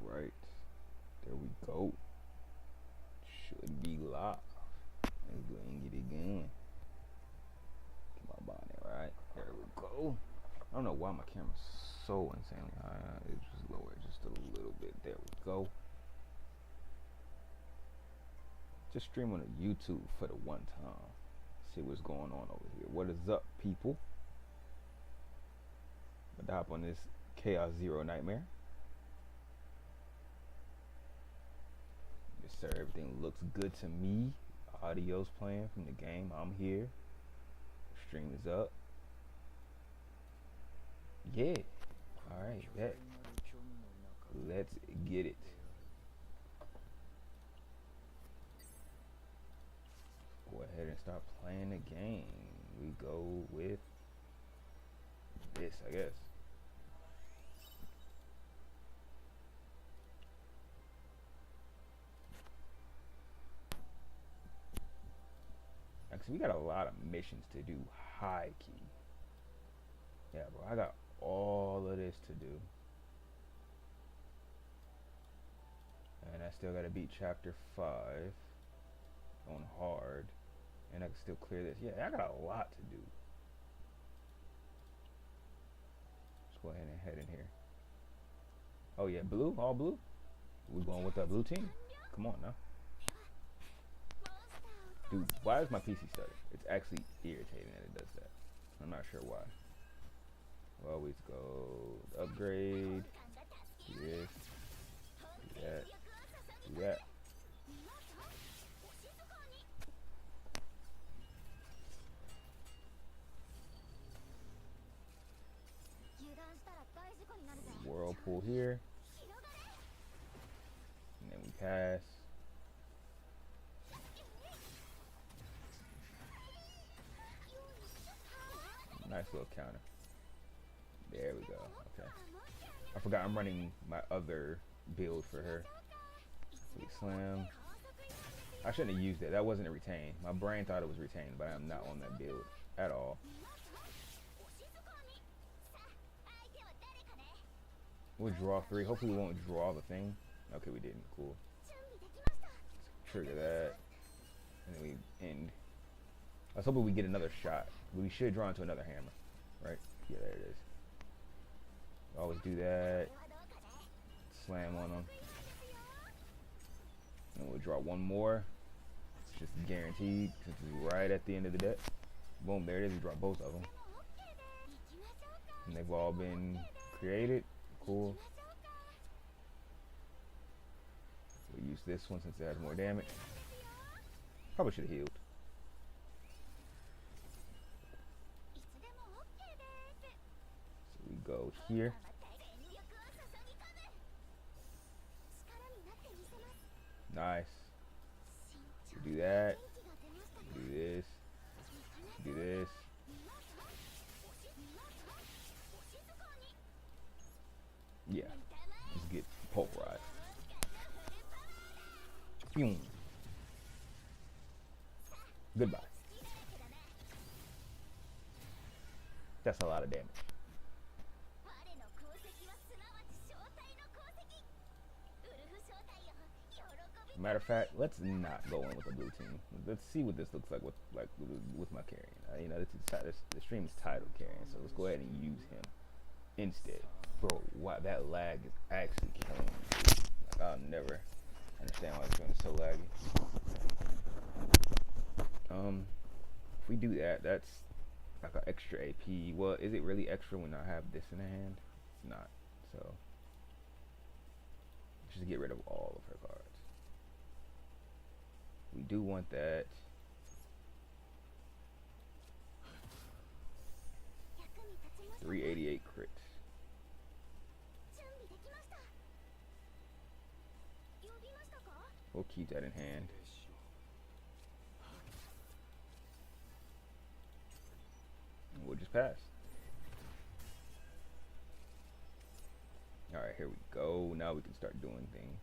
Right. There we go. Should be live. Let's go and get it going. Get my bonnet right. There we go. I don't know why my camera's so insanely high. It's just lower just a little bit. There we go. Just stream on a YouTube for the one time. See what's going on over here. What is up, people? I'm gonna hop on this Chaos Zero Nightmare. Yes, sir. Everything looks good to me. Audio's playing from the game. I'm here. Stream is up. Yeah. Alright, bet. Let's get it. Go ahead and start playing the game. We go with this, I guess. Actually, we got a lot of missions to do. High key. Yeah, bro, I got all of this to do. And I still gotta beat chapter 5 on hard. And I can still clear this. Yeah, I got a lot to do. Let's go ahead and head in here. Oh yeah, blue, all blue. We're going with that blue team. Come on now. Dude, why is my PC stuttering? It's actually irritating that it does that. I'm not sure why. We'll always go upgrade. Do this. Do that. Do that. Whirlpool here. And then we pass. Nice little counter. There we go. Okay. I forgot I'm running my other build for her. Sweet Slam. I shouldn't have used it. That wasn't a retain. My brain thought it was retained, but I'm not on that build at all. We'll draw 3. Hopefully we won't draw the thing. Okay, we didn't. Cool. Let's trigger that. And then we end. I was hoping we get another shot. We should draw into another hammer. Right? Yeah, there it is. Always do that. Slam on them. And we'll draw one more. It's just guaranteed since it's right at the end of the deck. Boom, there it is. We draw both of them. And they've all been created. Cool. We'll use this one since it has more damage. Probably should have healed. So we go here. Nice. Do that. Do this. Do this. Yeah. Let's get pulverized. Boom. Goodbye. That's a lot of damage. Matter of fact, let's not go in with a blue team. Let's see what this looks like with my Kayron. You know, the stream is titled Kayron, so let's go ahead and use him instead. Bro, wow, that lag is actually killing me. Like, I'll never understand why it's feeling so laggy. If we do that, that's like an extra AP. Well, is it really extra when I have this in the hand? It's not. So just get rid of all of her cards. We do want that. $388 crit. We'll keep that in hand. And we'll just pass. Alright, here we go. Now we can start doing things.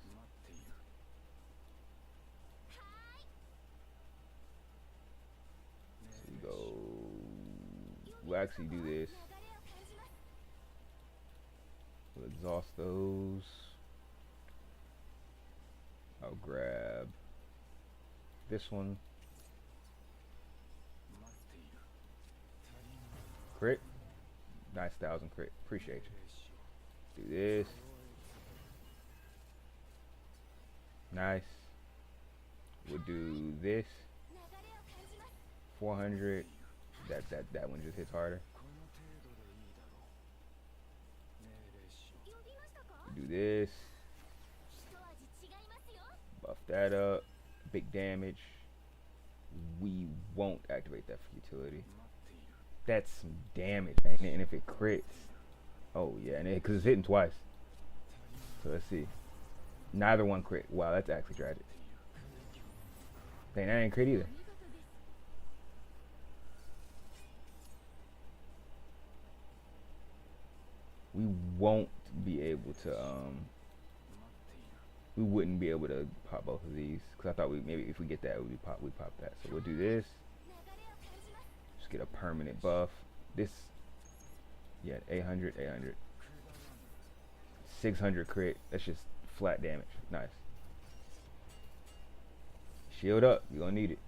So we go. We'll actually do this. We'll exhaust those. I'll grab this one. Crit. Nice 1,000 crit. Appreciate you. Do this. Nice. We'll do this. 400. That one just hits harder. Do this. Buff that up. Big damage. We won't activate that for utility. That's some damage, ain't it? And if it crits, oh yeah, and because it's hitting twice. So let's see. Neither one crit. Wow, that's actually tragic. Dang, that ain't crit either. We won't be able to we wouldn't be able to pop both of these because I thought maybe if we get that we'd pop that. So we'll do this. Just get a permanent buff. This, yeah, 800, 600 crit. That's just flat damage. Nice. Shield up. You're gonna need it.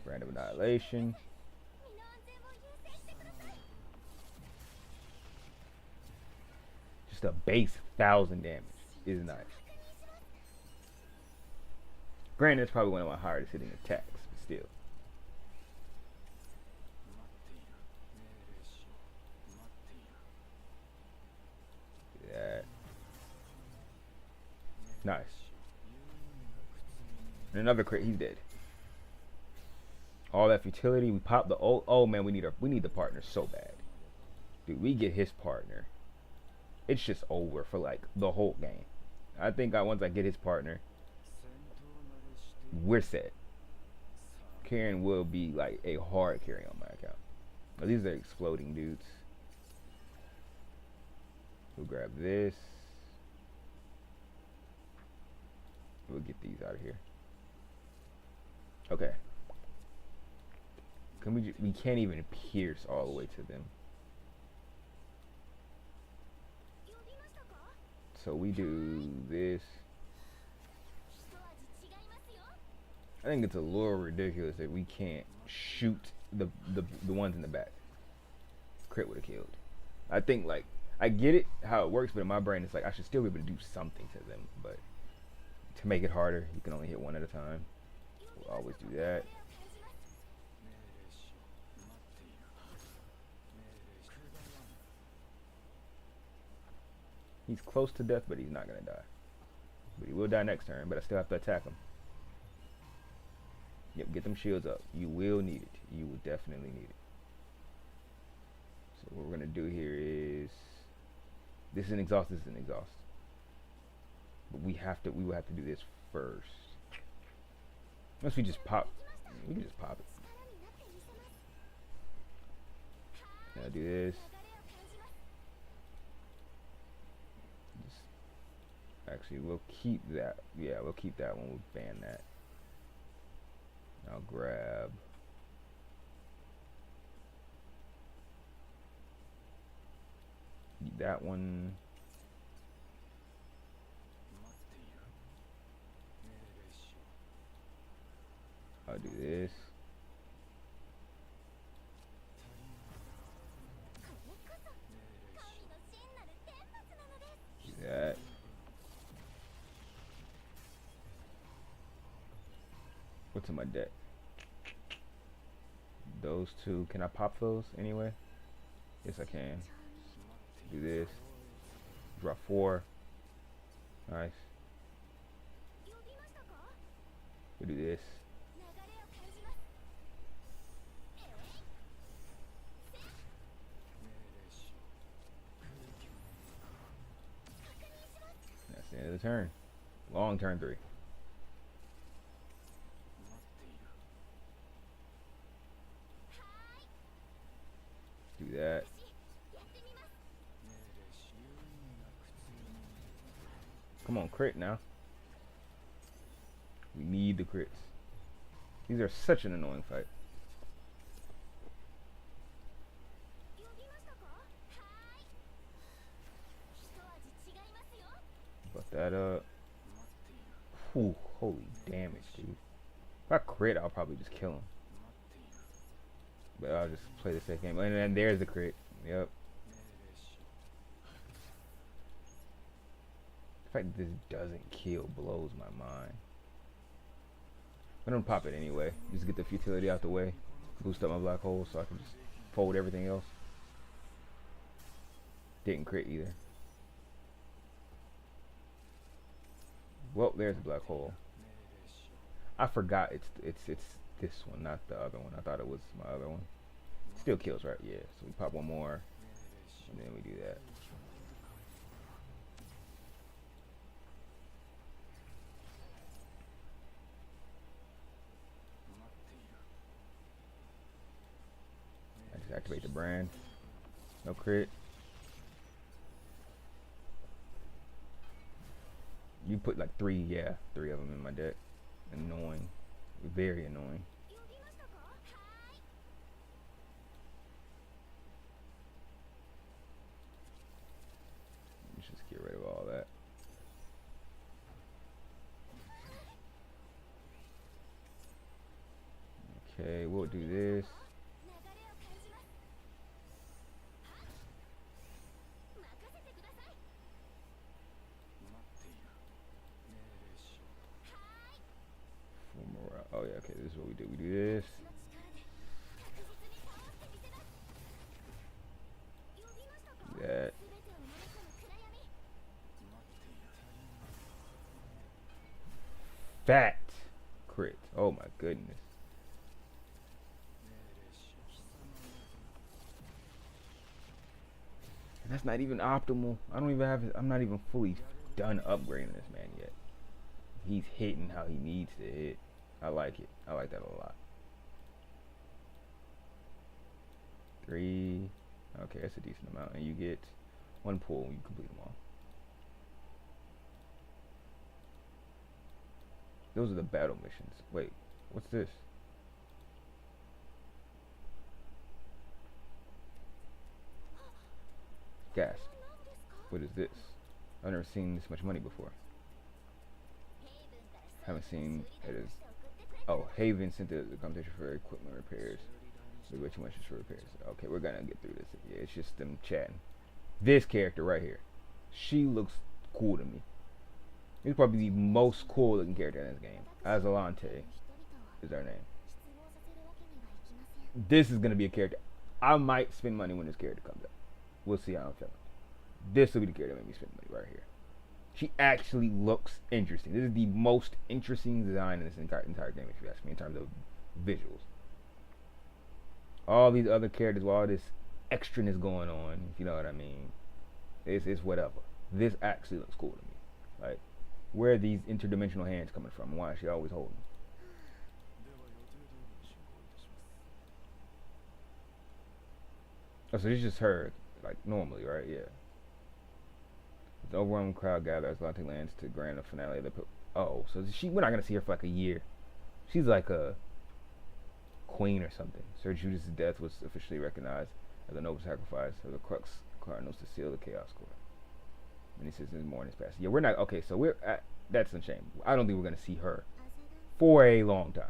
Random annihilation. Just a base 1,000 damage is nice. Granted, it's probably one of my hardest hitting attacks, but still. That. Nice. And another crit, he's dead. All that futility, we pop the oh man, we need the partner so bad. Dude, we get his partner. It's just over for like the whole game. I think once I get his partner, we're set. Kayron will be like a hard carry on my account. Now, these are exploding dudes. We'll grab this. We'll get these out of here. Okay. Can we can't even pierce all the way to them. So we do this. I think it's a little ridiculous that we can't shoot the ones in the back. Crit would have killed. I think like I get it how it works, but in my brain it's like I should still be able to do something to them. But to make it harder, you can only hit one at a time. We'll always do that. He's close to death, but he's not gonna die. But he will die next turn, but I still have to attack him. Yep, get them shields up. You will need it. You will definitely need it. So what we're gonna do here is this is an exhaust, this is an exhaust. But we will have to do this first. Unless we just pop. We can just pop it. Now do this. Actually, we'll keep that. Yeah, we'll keep that one. We'll ban that. I'll grab that one. I'll do this. Do that. What's in my deck? Those two. Can I pop those anyway? Yes, I can. Do this. Draw 4. Nice. We'll do this. That's the end of the turn. Long turn 3. Do that. Come on, crit now. We need the crits. These are such an annoying fight. Buff that up. Ooh, holy damage, dude. If I crit, I'll probably just kill him. But I'll just play the safe game. And then there's the crit. Yep. The fact that this doesn't kill blows my mind. I'm gonna pop it anyway. Just get the futility out the way. Boost up my black hole so I can just fold everything else. Didn't crit either. Well, there's the black hole. I forgot it's this one, not the other one. I thought it was my other one. Still kills, right? Yeah. So we pop one more, and then we do that. I just activate the brand. No crit. You put like three of them in my deck. Annoying. Very annoying. Let's just get rid of all that. Okay, we'll do this. Oh yeah, okay, this is what we do. We do this. Do that. Fat crit. Oh my goodness. And that's not even optimal. I don't even have it. I'm not even fully done upgrading this man yet. He's hitting how he needs to hit. I like it. I like that a lot. 3. Okay, that's a decent amount. And you get 1 pull when you complete them all. Those are the battle missions. Wait, what's this? Gasp. What is this? I've never seen this much money before. Haven't seen it as. Oh, Haven sent the competition for equipment repairs. Way too much just for repairs. Okay, we're gonna get through this. Yeah, it's just them chatting. This character right here, she looks cool to me. He's probably the most cool looking character in this game. Azalante is her name. This is gonna be a character. I might spend money when this character comes out. We'll see how I'm feeling. This will be the character that made me spend money right here. She actually looks interesting. This is the most interesting design in this entire game, if you ask me, in terms of visuals. All these other characters, with all this extraness going on, if you know what I mean, it's whatever. This actually looks cool to me. Like, where are these interdimensional hands coming from? And why is she always holding? Oh, so this is just her, like, normally, right? Yeah. The overwhelming crowd gathers Lante lands to grant a finale of the. Oh, so we're not gonna see her for like a year. She's like a queen or something. Sir Judas' death was officially recognized as a noble sacrifice of the Crux Cardinals to seal the Chaos Core. Many citizens mourn his passing. Yeah, we're not okay. So we're at, that's a shame. I don't think we're gonna see her for a long time.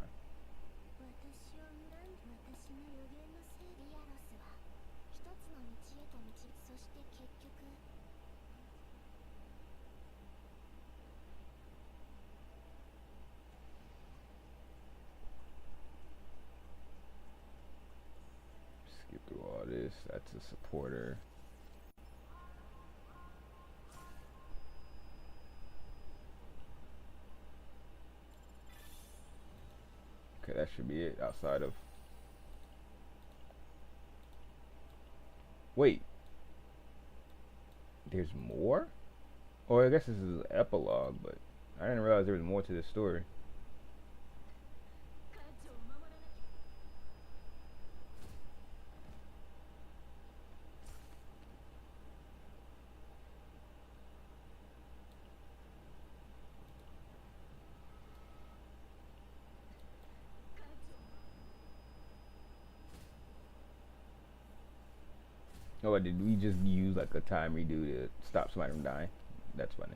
Skip through all this. That's a supporter. Okay, that should be it outside of. Wait. There's more? Or I guess this is an epilogue, but I didn't realize there was more to this story. Oh, did we just use like a time redo to stop somebody from dying? That's funny.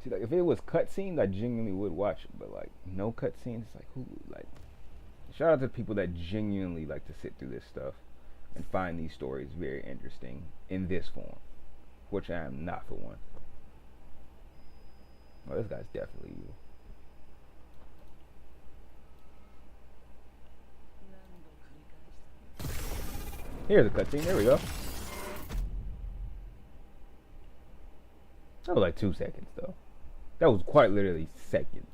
See, like if it was cutscenes, I genuinely would watch it. But like no cutscenes, it's like who like. Shout out to the people that genuinely like to sit through this stuff and find these stories very interesting in this form, which I am not for one. Oh, this guy's definitely you. Here's a cutscene. There we go. That was like 2 seconds though. That was quite literally seconds.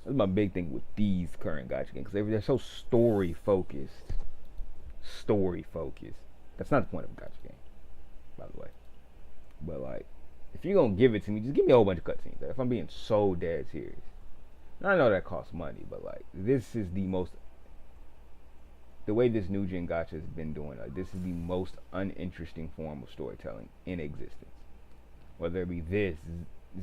That's my big thing with these current gacha games because they're so story focused. Story focused. That's not the point of a gacha game, by the way. But like, if you're gonna give it to me, just give me a whole bunch of cutscenes. Like, if I'm being so dead serious, and I know that costs money, but like, this is the most. The way this new gen gacha has been doing, like, this is the most uninteresting form of storytelling in existence. Whether it be this,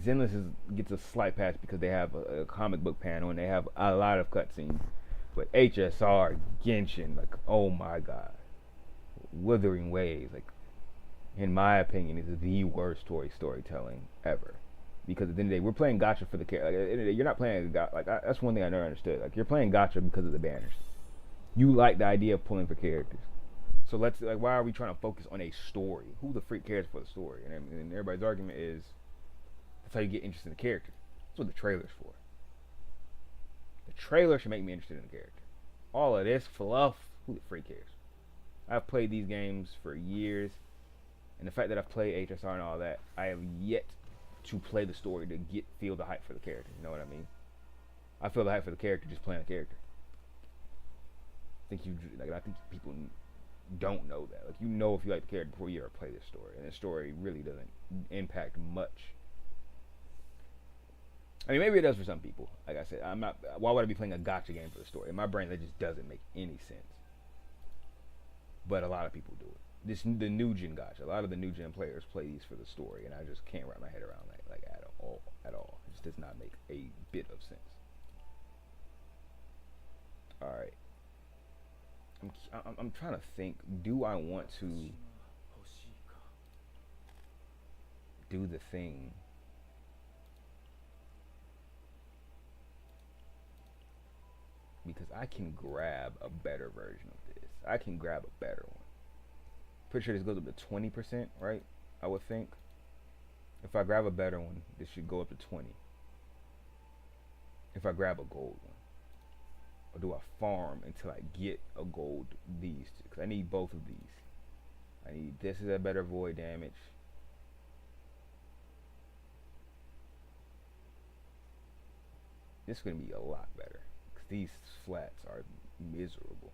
Zenless gets a slight pass because they have a comic book panel and they have a lot of cutscenes. But HSR, Genshin, like, oh my god. Wuthering Waves, like, in my opinion, is the worst storytelling ever. Because at the end of the day, we're playing gacha for the character. Like, at the end of the day, you're not playing gacha. Like, that's one thing I never understood. Like, you're playing gacha because of the banners. You like the idea of pulling for characters. So let's, like, why are we trying to focus on a story? Who the freak cares for the story? And everybody's argument is that's how you get interested in the character. That's what the trailer's for. The trailer should make me interested in the character. All of this fluff, who the freak cares? I've played these games for years, and the fact that I've played HSR and all that, I have yet to play the story to feel the hype for the character. You know what I mean? I feel the hype for the character just playing a character. I think people don't know that. Like, you know if you like the character before you ever play this story, and the story really doesn't impact much. I mean, maybe it does for some people. Like I said, I'm not. Why would I be playing a gacha game for the story? In my brain, that just doesn't make any sense. But a lot of people do it. The new gen gacha. A lot of the new gen players play these for the story, and I just can't wrap my head around that like at all. At all. It just does not make a bit of sense. All right. I'm trying to think. Do I want to do the thing? Because I can grab a better version of this. I can grab a better one. Pretty sure this goes up to 20%, right? I would think. If I grab a better one, this should go up to 20. If I grab a gold one. Or do I farm until I get a gold these two? Because I need both of these. I need this is a better void damage. This is going to be a lot better. Because these flats are miserable.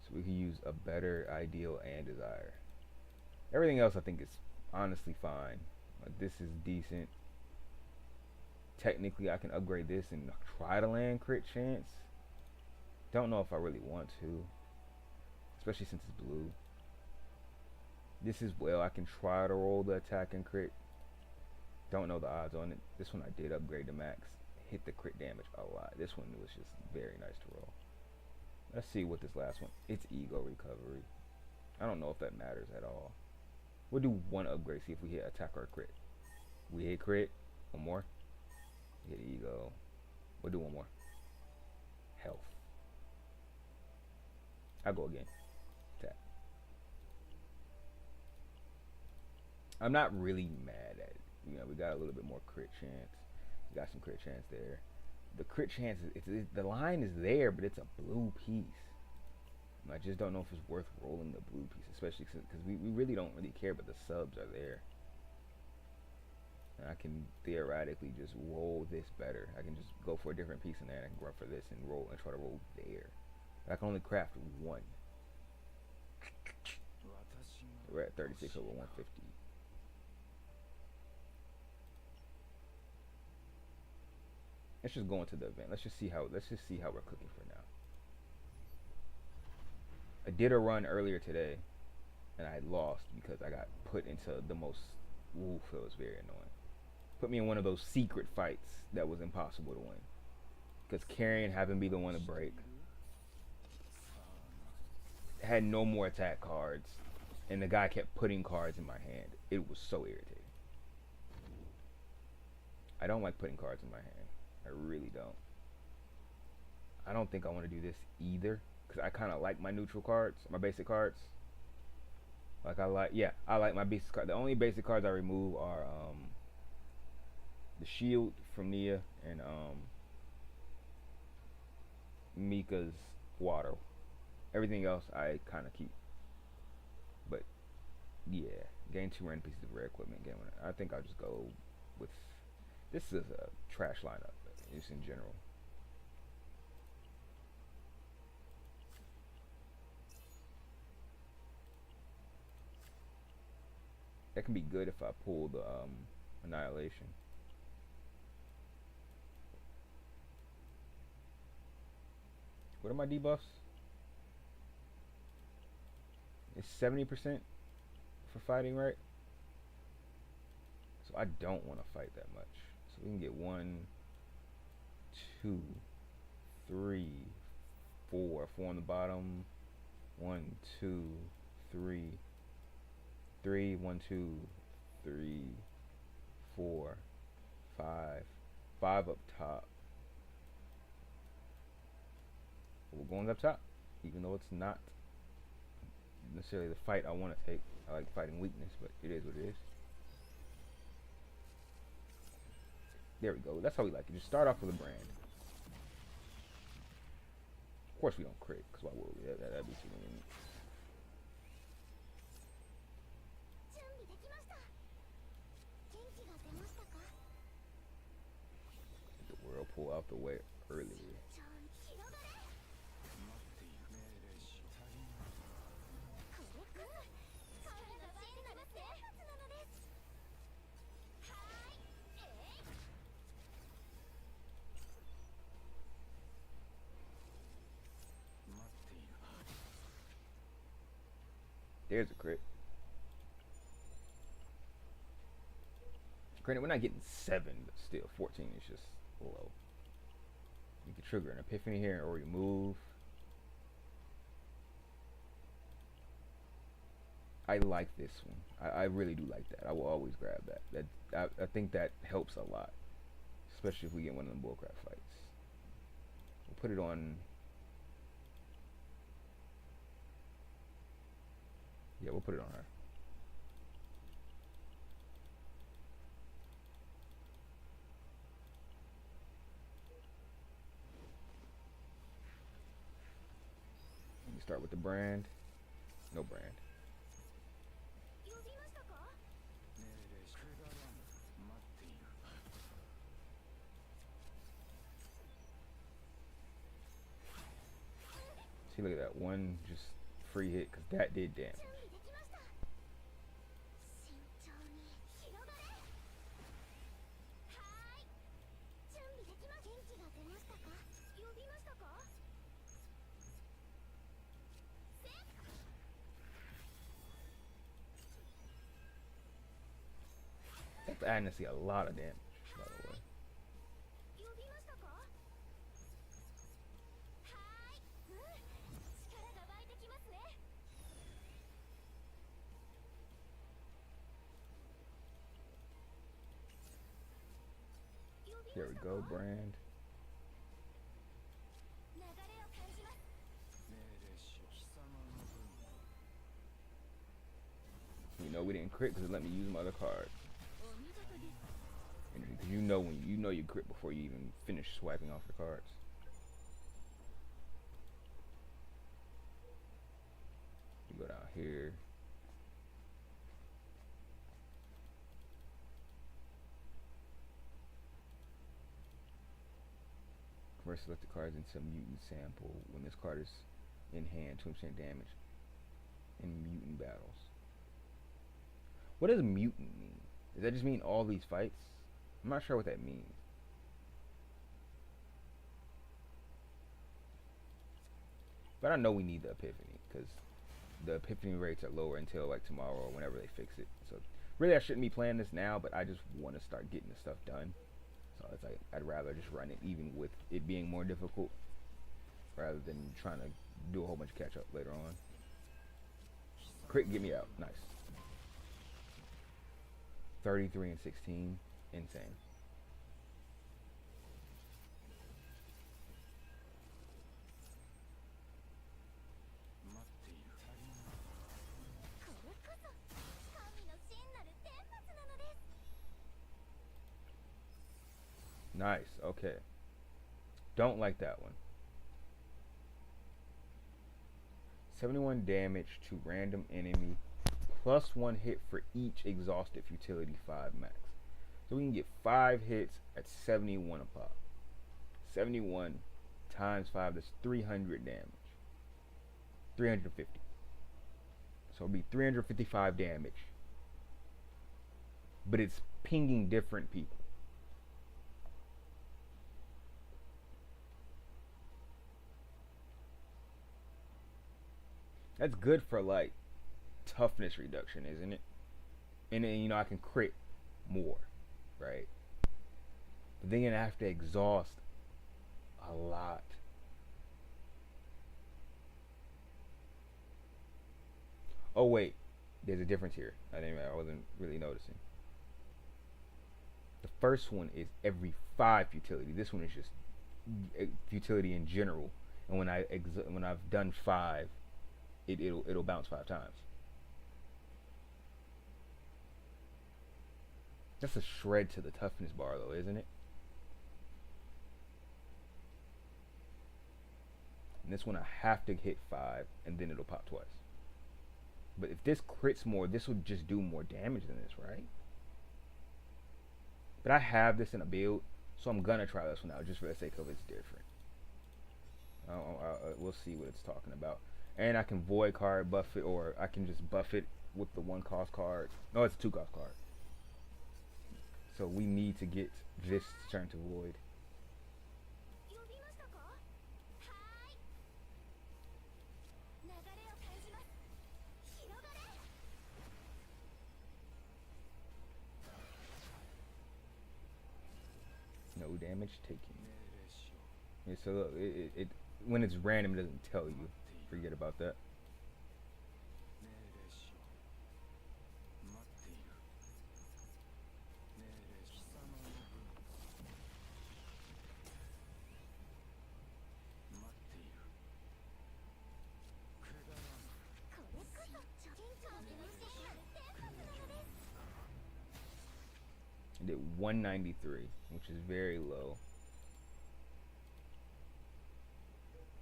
So we can use a better ideal and desire. Everything else I think is honestly fine. Like, this is decent. Technically, I can upgrade this and try to land crit chance. Don't know if I really want to, especially since it's blue. This is well, I can try to roll the attack and crit. Don't know the odds on it. This one I did upgrade to max. Hit the crit damage a lot. This one was just very nice to roll. Let's see what this last one. It's ego recovery. I don't know if that matters at all. We'll do one upgrade. See if we hit attack or crit. We hit crit. One more. Hit ego. We'll do one more. Health. I'll go again. Tap. I'm not really mad at it. You know, we got a little bit more crit chance. We got some crit chance there. The crit chance is the line is there, but it's a blue piece. I just don't know if it's worth rolling the blue piece, especially because we really don't really care, but the subs are there. And I can theoretically just roll this better. I can just go for a different piece in there, and I can run for this and roll and try to roll there. But I can only craft one. We're at 36 over 150. Let's just go into the event. Let's just see how we're cooking for now. I did a run earlier today, and I lost because I got put into the most. Oof, it was very annoying. Put me in one of those secret fights that was impossible to win. Because Kayron happened to be the one to break. Had no more attack cards, and the guy kept putting cards in my hand. It was so irritating. I don't like putting cards in my hand. I really don't. I don't think I want to do this either, because I kind of like my neutral cards, my basic cards. Like I like my basic cards. The only basic cards I remove are the shield from Nia and Mika's water. Everything else I kind of keep. But yeah, gain 2 random pieces of rare equipment. I think I'll just go with. This is a trash lineup, just in general. That can be good if I pull the Annihilation. What are my debuffs? It's 70% for fighting, right? So I don't want to fight that much. So we can get 1, 2, 3, 4. 4 on the bottom. 1, 2, 3. 3, 1, 2, 3, 4, 5. 5 up top. We're going up top, even though it's not necessarily the fight I want to take. I like fighting weakness, but it is what it is. There we go. That's how we like it. Just start off with a brand. Of course we don't crit, because why would we? That'd be too many. Get the whirlpool out the way earlier. There's a crit. Granted, we're not getting 7, but still, 14 is just low. You can trigger an epiphany here or remove. I like this one. I really do like that. I will always grab that. I think that helps a lot, especially if we get one of them bullcrap fights. We'll put it on. Yeah, we'll put it on her. Let me start with the brand. No brand. See, look at that one just free hit, because that did damage. That's adding to see a lot of damage, by the way. There we go, brand. You know we didn't crit because it let me use my other card. Because you know when you crit before you even finish swiping off the cards. You go down here. Convert selected cards into mutant sample when this card is in hand, 20% damage in mutant battles. What does mutant mean? Does that just mean all these fights? I'm not sure what that means. But I know we need the epiphany, because the epiphany rates are lower until like tomorrow or whenever they fix it. So really I shouldn't be playing this now, but I just want to start getting the stuff done. So it's like I'd rather just run it even with it being more difficult, rather than trying to do a whole bunch of catch up later on. Crit, get me out. Nice. 33 and 16. Insane. Nice. Okay. Don't like that one. 71 damage to random enemy, plus 1 hit for each exhausted futility 5 max. So we can get 5 hits at 71 a pop. 71 times 5, that's 300 damage. 350. So it'll be 355 damage. But it's pinging different people. That's good for like toughness reduction, isn't it? And then, you know, I can crit more, right? But then I have to exhaust a lot. Oh wait, there's a difference here. I wasn't really noticing. The first one is every 5 futility. This one is just futility in general. And when I've done 5, it'll bounce 5 times. That's a shred to the toughness bar though, isn't it? And this one I have to hit 5 and then it'll pop twice. But if this crits more, this would just do more damage than this, right? But I have this in a build, so I'm gonna try this one out just for the sake of it's different. We'll see what it's talking about. And I can void card buff it, or I can just buff it with the 1 cost card. No, it's a 2 cost card. So we need to get this turn to void. No damage taken. Yeah, so look, it when it's random, it doesn't tell you. Forget about that. I did 193, which is very low.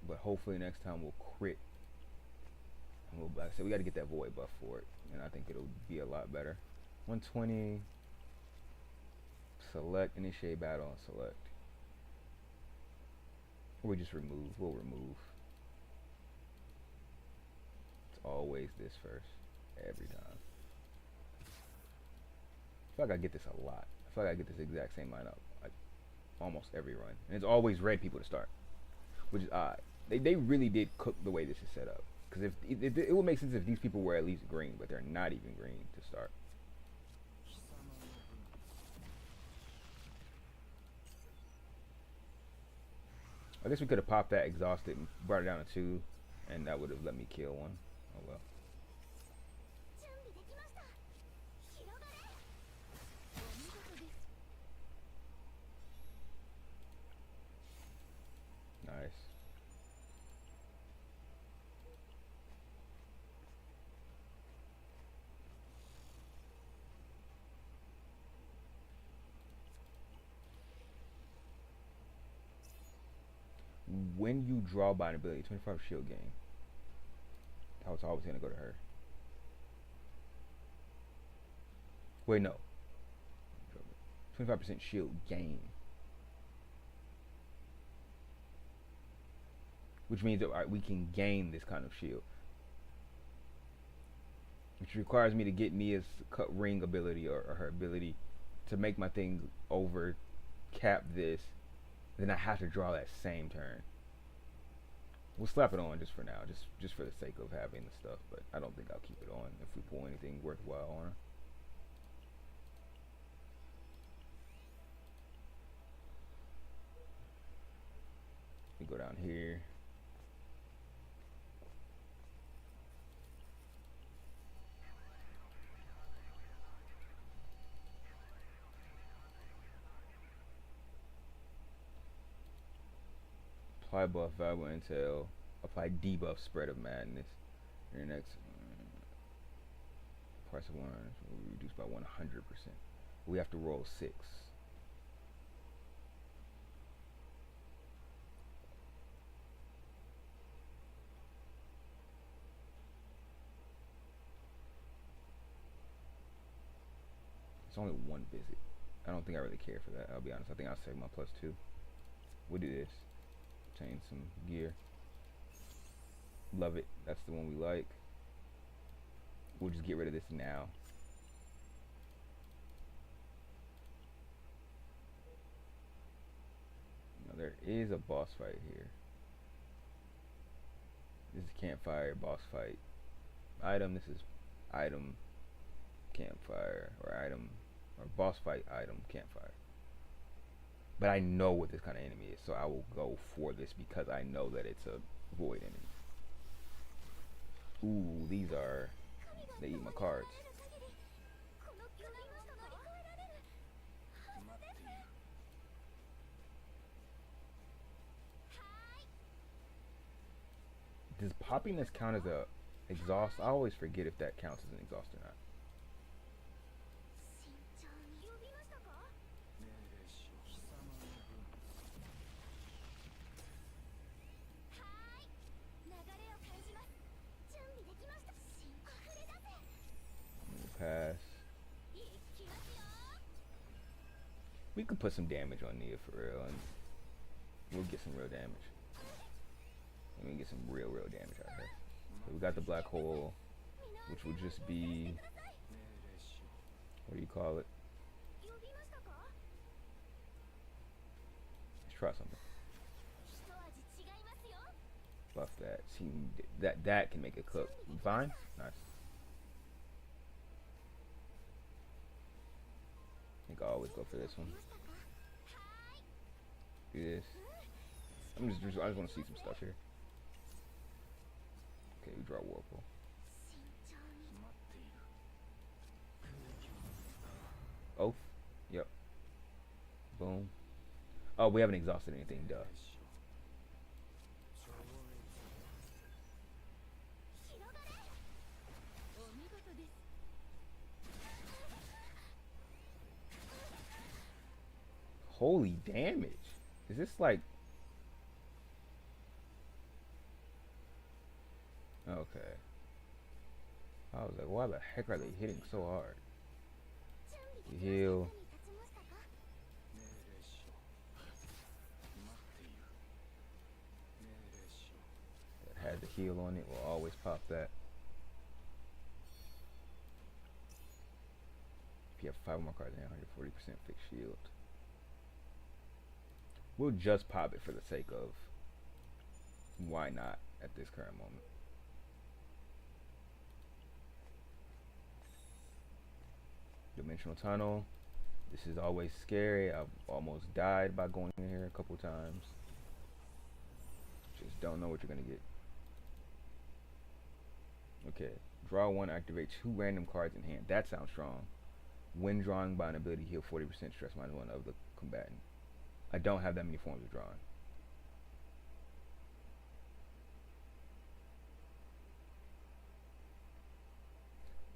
But hopefully next time we'll crit. And we'll, like I said, we got to get that void buff for it, and I think it'll be a lot better. 120. Select, initiate battle, and select. Or we just remove. We'll remove. It's always this first, every time. I feel like I get this a lot. I feel like I get this exact same lineup like almost every run, and it's always red people to start, which is odd. They really did cook the way this is set up, because if it would make sense if these people were at least green, but they're not even green to start. I guess we could have popped that exhausted and brought it down to 2, and that would have let me kill one. Oh well. Nice. When you draw by an ability, 25 shield gain. I was always gonna go to her. Wait, no. 25% shield gain. Which means that we can gain this kind of shield. Which requires me to get Mia's cut ring ability, or her ability to make my thing over cap this. Then I have to draw that same turn. We'll slap it on just for now, just for the sake of having the stuff, but I don't think I'll keep it on if we pull anything worthwhile on her. We go down here. Apply buff, valuable intel. Apply debuff, spread of madness. Your next price of one will be reduced by 100%. We have to roll 6. It's only one visit. I don't think I really care for that. I'll be honest. I think I'll save my +2. We'll do this. Change some gear. Love it. That's the one we like. We'll just get rid of this now. Now there is a boss fight here. This is campfire boss fight. Item. This is item campfire, or item, or boss fight item campfire. But I know what this kind of enemy is, so I will go for this because I know that it's a void enemy. Ooh, these are, they eat my cards. Does popping this count as a exhaust? I always forget if that counts as an exhaust or not. Pass. We could put some damage on Nia for real, and we'll get some real damage. And we can get some real damage out of her. So we got the black hole, which will just be, what do you call it? Let's try something. Buff that. See, that can make it cook. Fine. Nice. I think I always go for this one. Do this. I just want to see some stuff here. Okay, we draw Whirlpool. Oath. Yep. Boom. Oh, we haven't exhausted anything, duh. Holy damage. Is this like... Okay. I was like, why the heck are they hitting so hard? You heal. That has the heal on it. We'll always pop that. If you have 5 more cards, 140% fixed shield. We'll just pop it for the sake of why not at this current moment. Dimensional tunnel. This is always scary. I've almost died by going in here a couple times. Just don't know what you're gonna get. Okay. Draw 1, activate 2 random cards in hand. That sounds strong. When drawing by an ability, heal 40% stress -1 of the combatant. I don't have that many forms of drawing.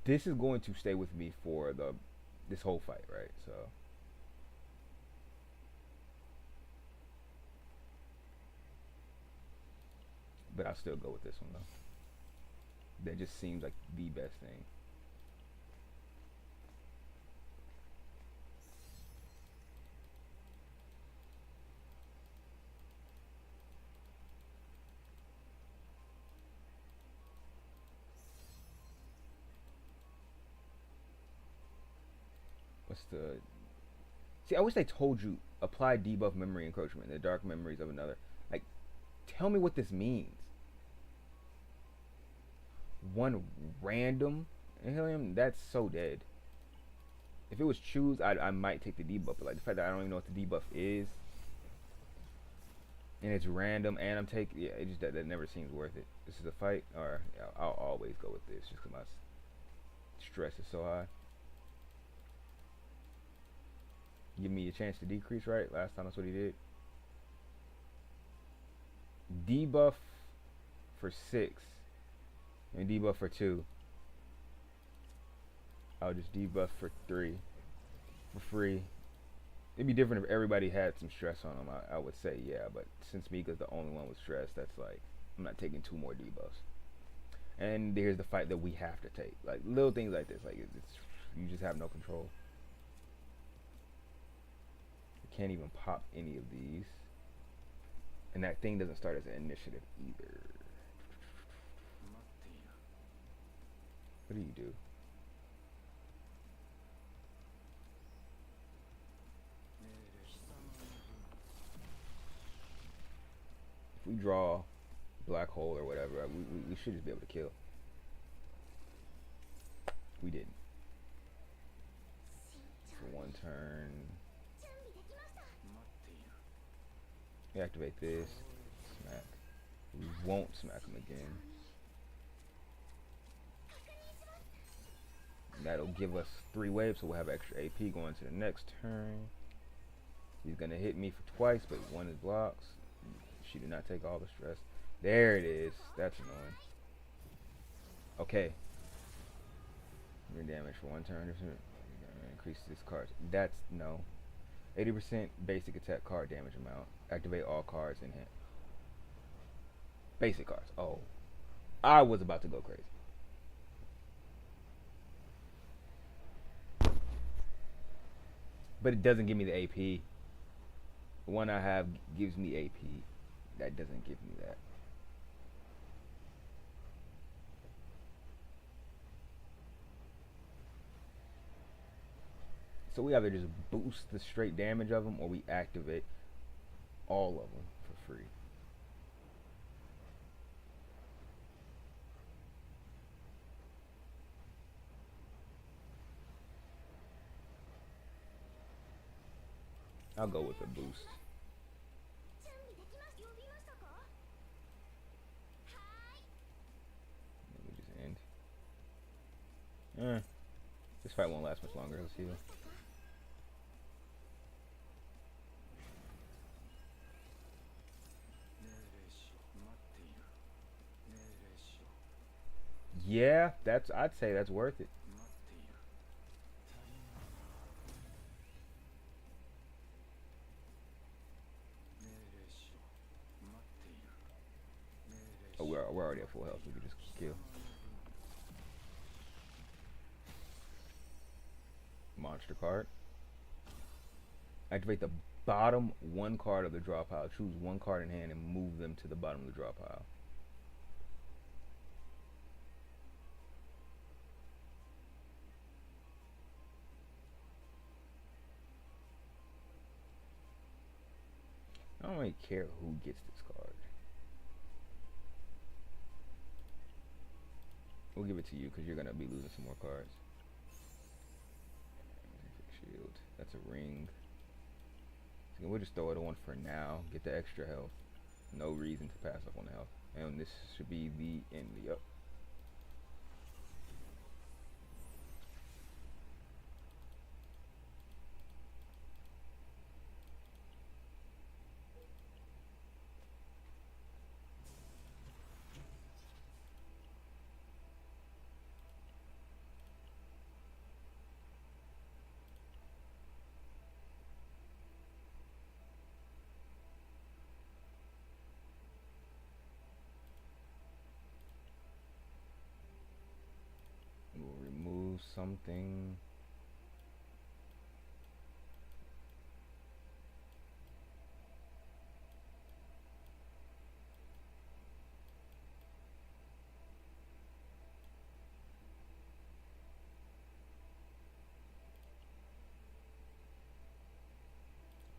This is going to stay with me for this whole fight, right? So but I'll still go with this one though. That just seems like the best thing. What's the... See, I wish they told you apply debuff memory encroachment, the dark memories of another. Like, tell me what this means. One random helium, that's so dead. If it was choose, I might take the debuff, but like the fact that I don't even know what the debuff is, and it's random, and I'm taking, yeah, it just that never seems worth it. This is a fight, or yeah, I'll always go with this just because my stress is so high. Give me a chance to decrease, right? Last time that's what he did. Debuff for 6 and debuff for 2. I'll just debuff for 3 for free. It'd be different if everybody had some stress on them. I would say, yeah, but since Mika's the only one with stress, that's like, I'm not taking 2 more debuffs. And here's the fight that we have to take. Like little things like this, like it's you just have no control. can't even pop any of these. And that thing doesn't start as an initiative either. What do you do? If we draw black hole or whatever, we should just be able to kill. We didn't. For one turn. We activate this. Smack. We won't smack him again. That'll give us 3 waves, so we'll have extra AP going to the next turn. He's gonna hit me for twice, but one is blocks. She did not take all the stress. There it is. That's annoying. Okay. Your damage for 1 turn. Increase this card. That's no. 80% basic attack card damage amount. Activate all cards in hand. Basic cards. Oh. I was about to go crazy. But it doesn't give me the AP. The one I have gives me AP. That doesn't give me that. So we either just boost the straight damage of them, or we activate all of them for free. I'll go with the boost. We just end. This fight won't last much longer. Let's see. Yeah, I'd say that's worth it. Oh, we're already at full health. We can just kill. Monster card. Activate the bottom 1 card of the draw pile. Choose 1 card in hand and move them to the bottom of the draw pile. I don't really care who gets this card. We'll give it to you because you're gonna be losing some more cards. Shield. That's a ring. So we'll just throw it on for now. Get the extra health. No reason to pass up on the health. And this should be the end. Yep. Something.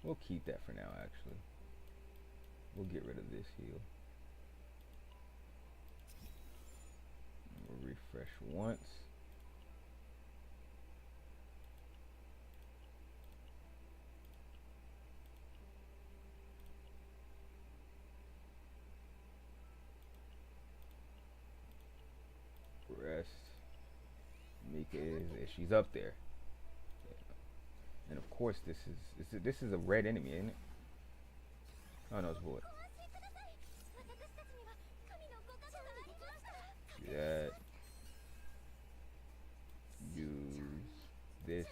We'll keep that for now, actually. We'll get rid of this heal. We'll refresh once. Rest. Mika is she's up there. And of course this is a red enemy, isn't it? Oh no, it's void. That. Use this.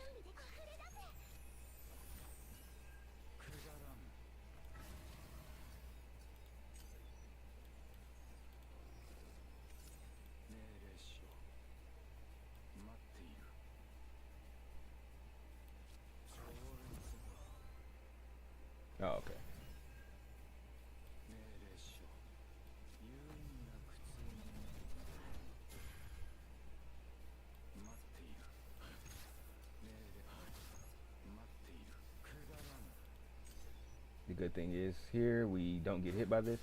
good thing is here we don't get hit by this.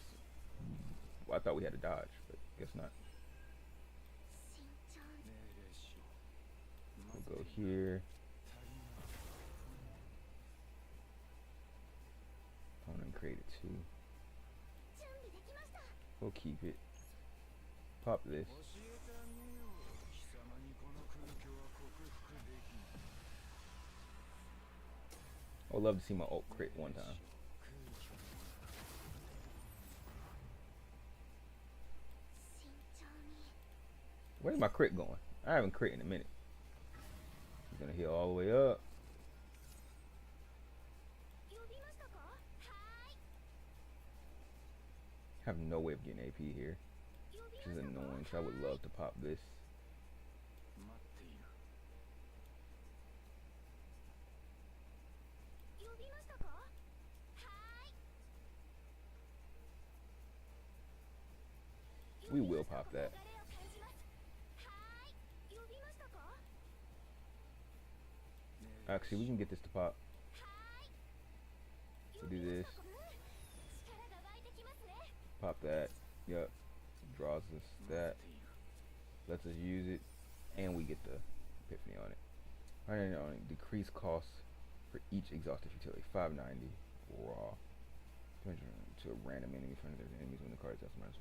Well, I thought we had to dodge, but guess not. We'll go here. Opponent created 2. We'll keep it. Pop this. I would love to see my ult crit one time. Where's my crit going? I haven't crit in a minute. He's gonna heal all the way up. I have no way of getting AP here, which is annoying, so I would love to pop this. We will pop that. Actually, we can get this to pop. We'll do this. Pop that. Yup. Draws us that. Lets us use it. And we get the epiphany on it. Right now, decrease costs for each exhausted utility. 590 raw. To a random enemy for their enemies when the card is -1.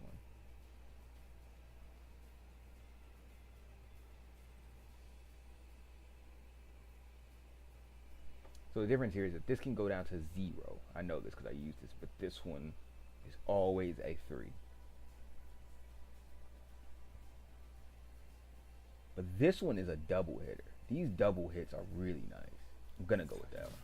So the difference here is that this can go down to 0. I know this because I use this, but this one is always a 3. But this one is a double hitter. These double hits are really nice. I'm gonna go with that one.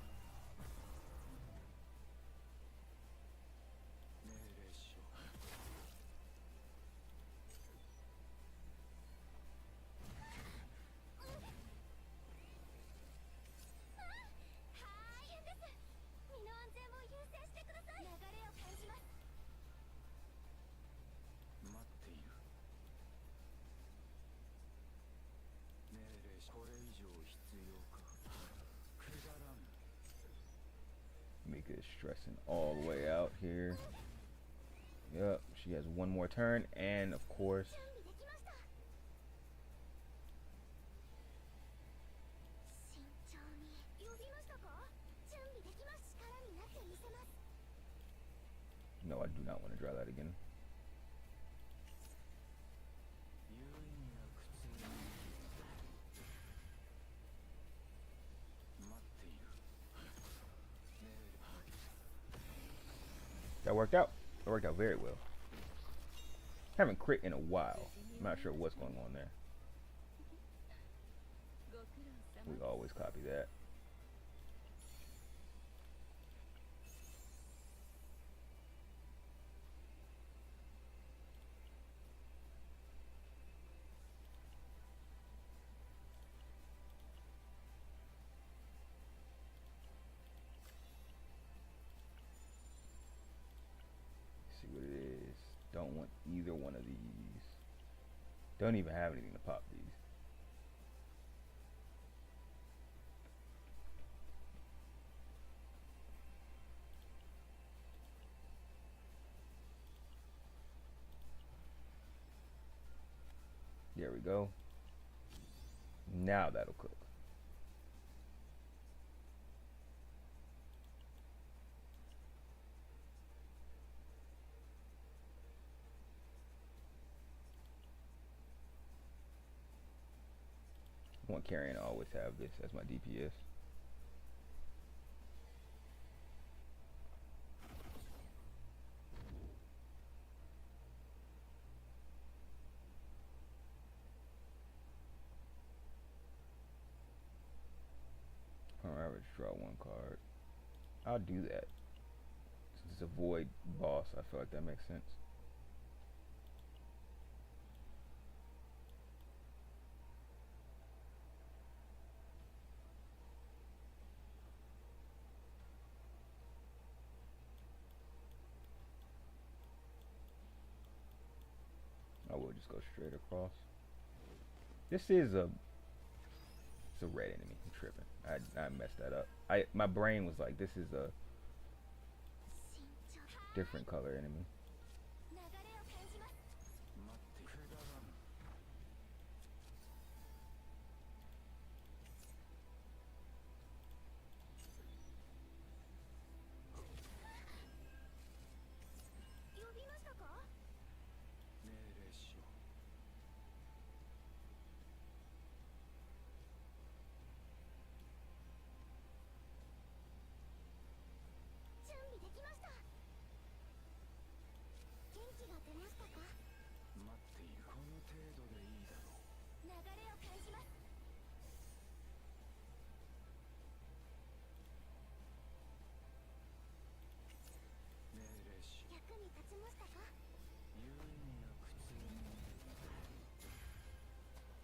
Mika is stressing all the way out here. Yep, she has one more turn, and of course, no, I do not want to draw that again. That worked out. That worked out very well. Haven't crit in a while. I'm not sure what's going on there. We always copy that. Don't want either one of these. Don't even have anything to pop these. There we go. Now that'll cook. I want Kayron to always have this as my DPS. Average draw 1 card. I'll do that. Since it's a void boss, I feel like that makes sense. I will just go straight across. This is a red enemy. I'm tripping. I messed that up. My brain was like, this is a Different color enemy.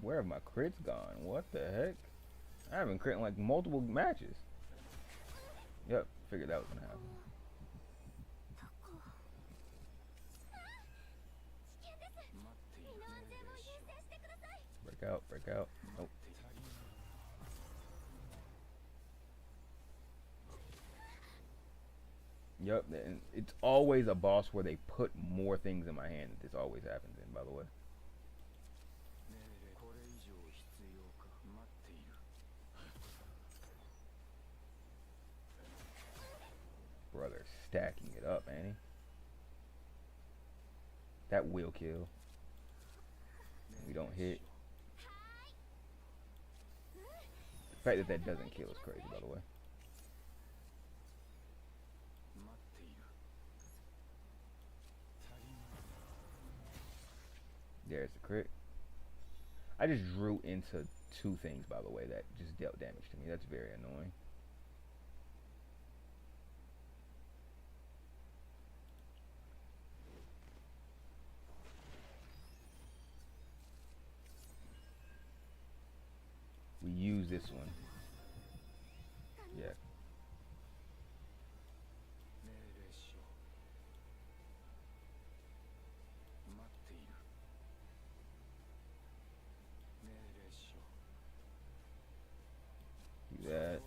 Where have my crits gone? What the heck? I haven't crit in like multiple matches. Yep, figured that was gonna happen. Break out, break out. Nope. Yep, and it's always a boss where they put more things in my hand. This always happens in, by the way. Brother, stacking it up, ain't he? That will kill. We don't hit. The fact that that doesn't kill is crazy, by the way. There's the crit. I just drew into two things, by the way, that just dealt damage to me. That's very annoying. We use this one. Yeah. Do that.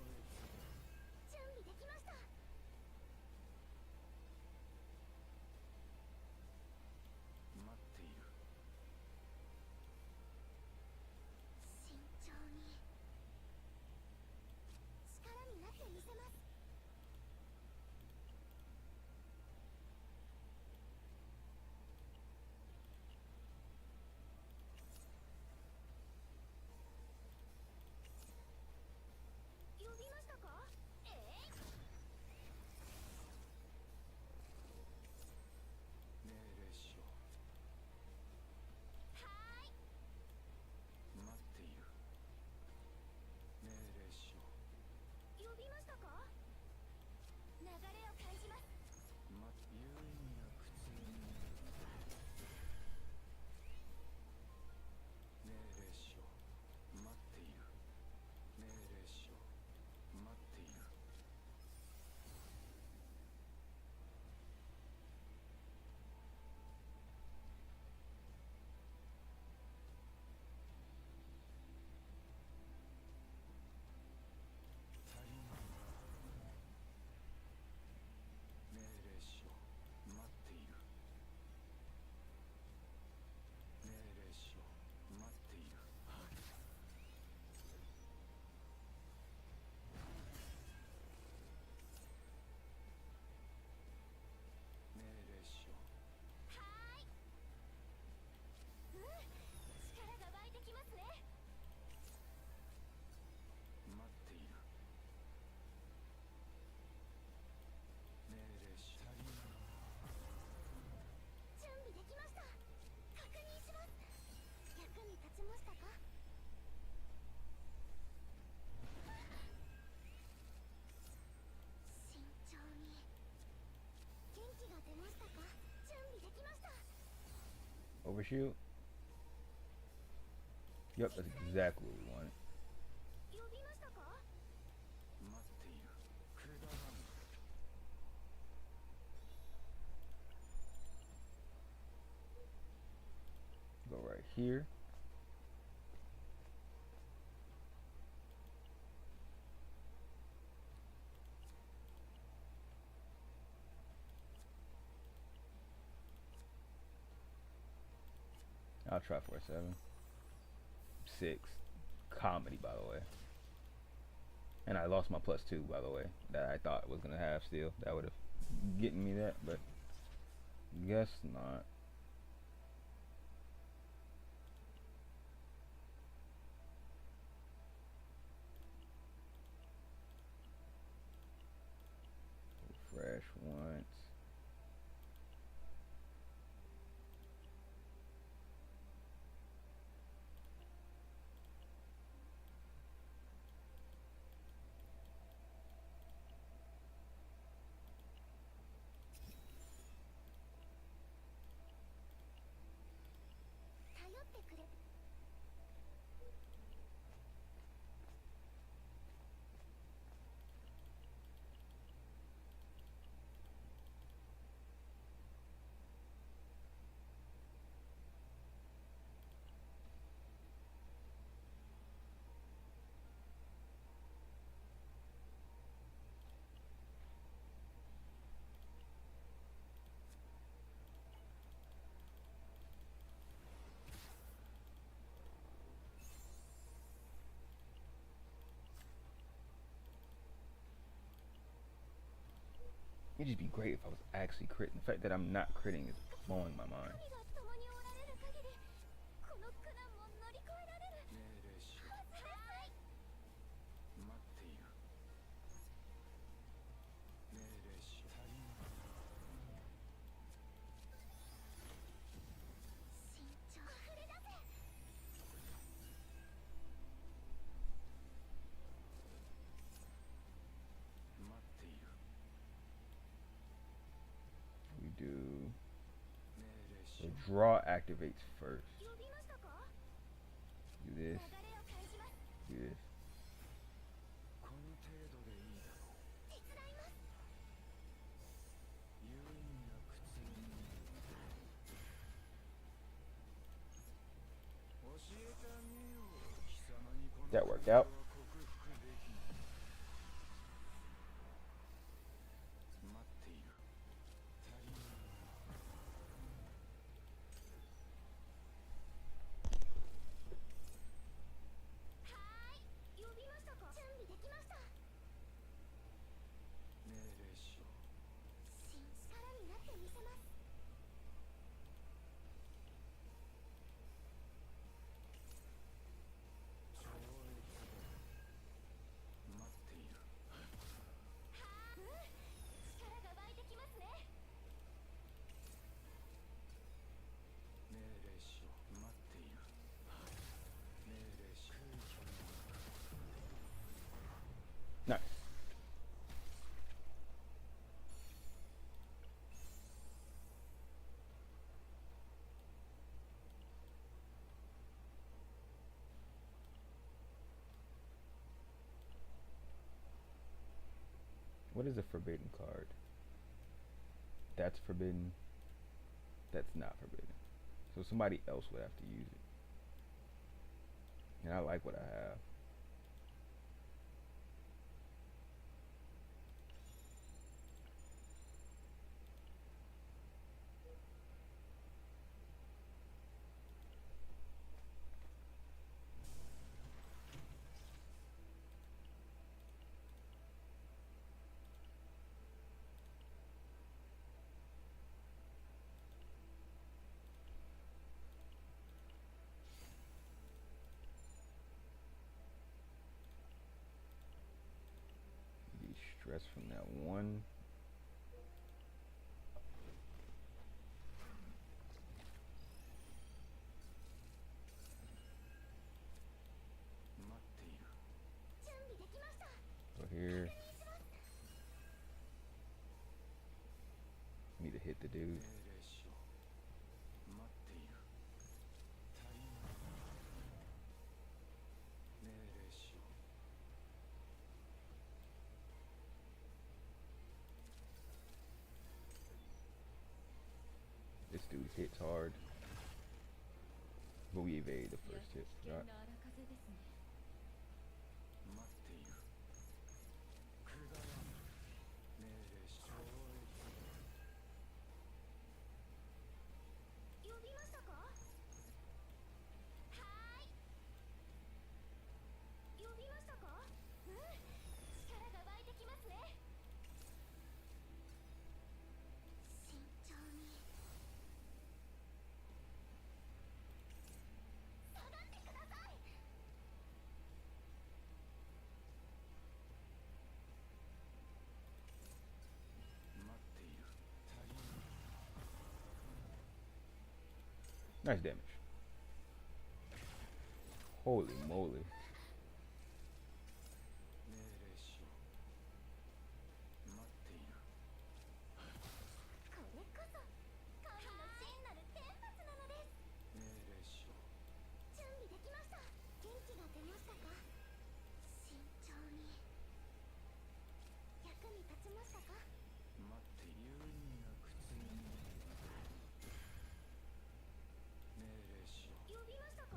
Overshoot. Yep, that's exactly what we wanted. Go right here. I'll try for a 7. 6. Comedy, by the way. And I lost my +2, by the way, that I thought was gonna have still. That would have gotten me that, but guess not. Refresh once. It'd just be great if I was actually critting. The fact that I'm not critting is blowing my mind. Do the draw activates first. Do this. Do this. That worked out. Nice. What is a forbidden card? That's forbidden. That's not forbidden. So somebody else would have to use it. And I like what I have. Stress from that one. Go here. Need to hit the dude. This dude hits hard, but we evade the first hit. Forgot. Nice damage. Holy moly.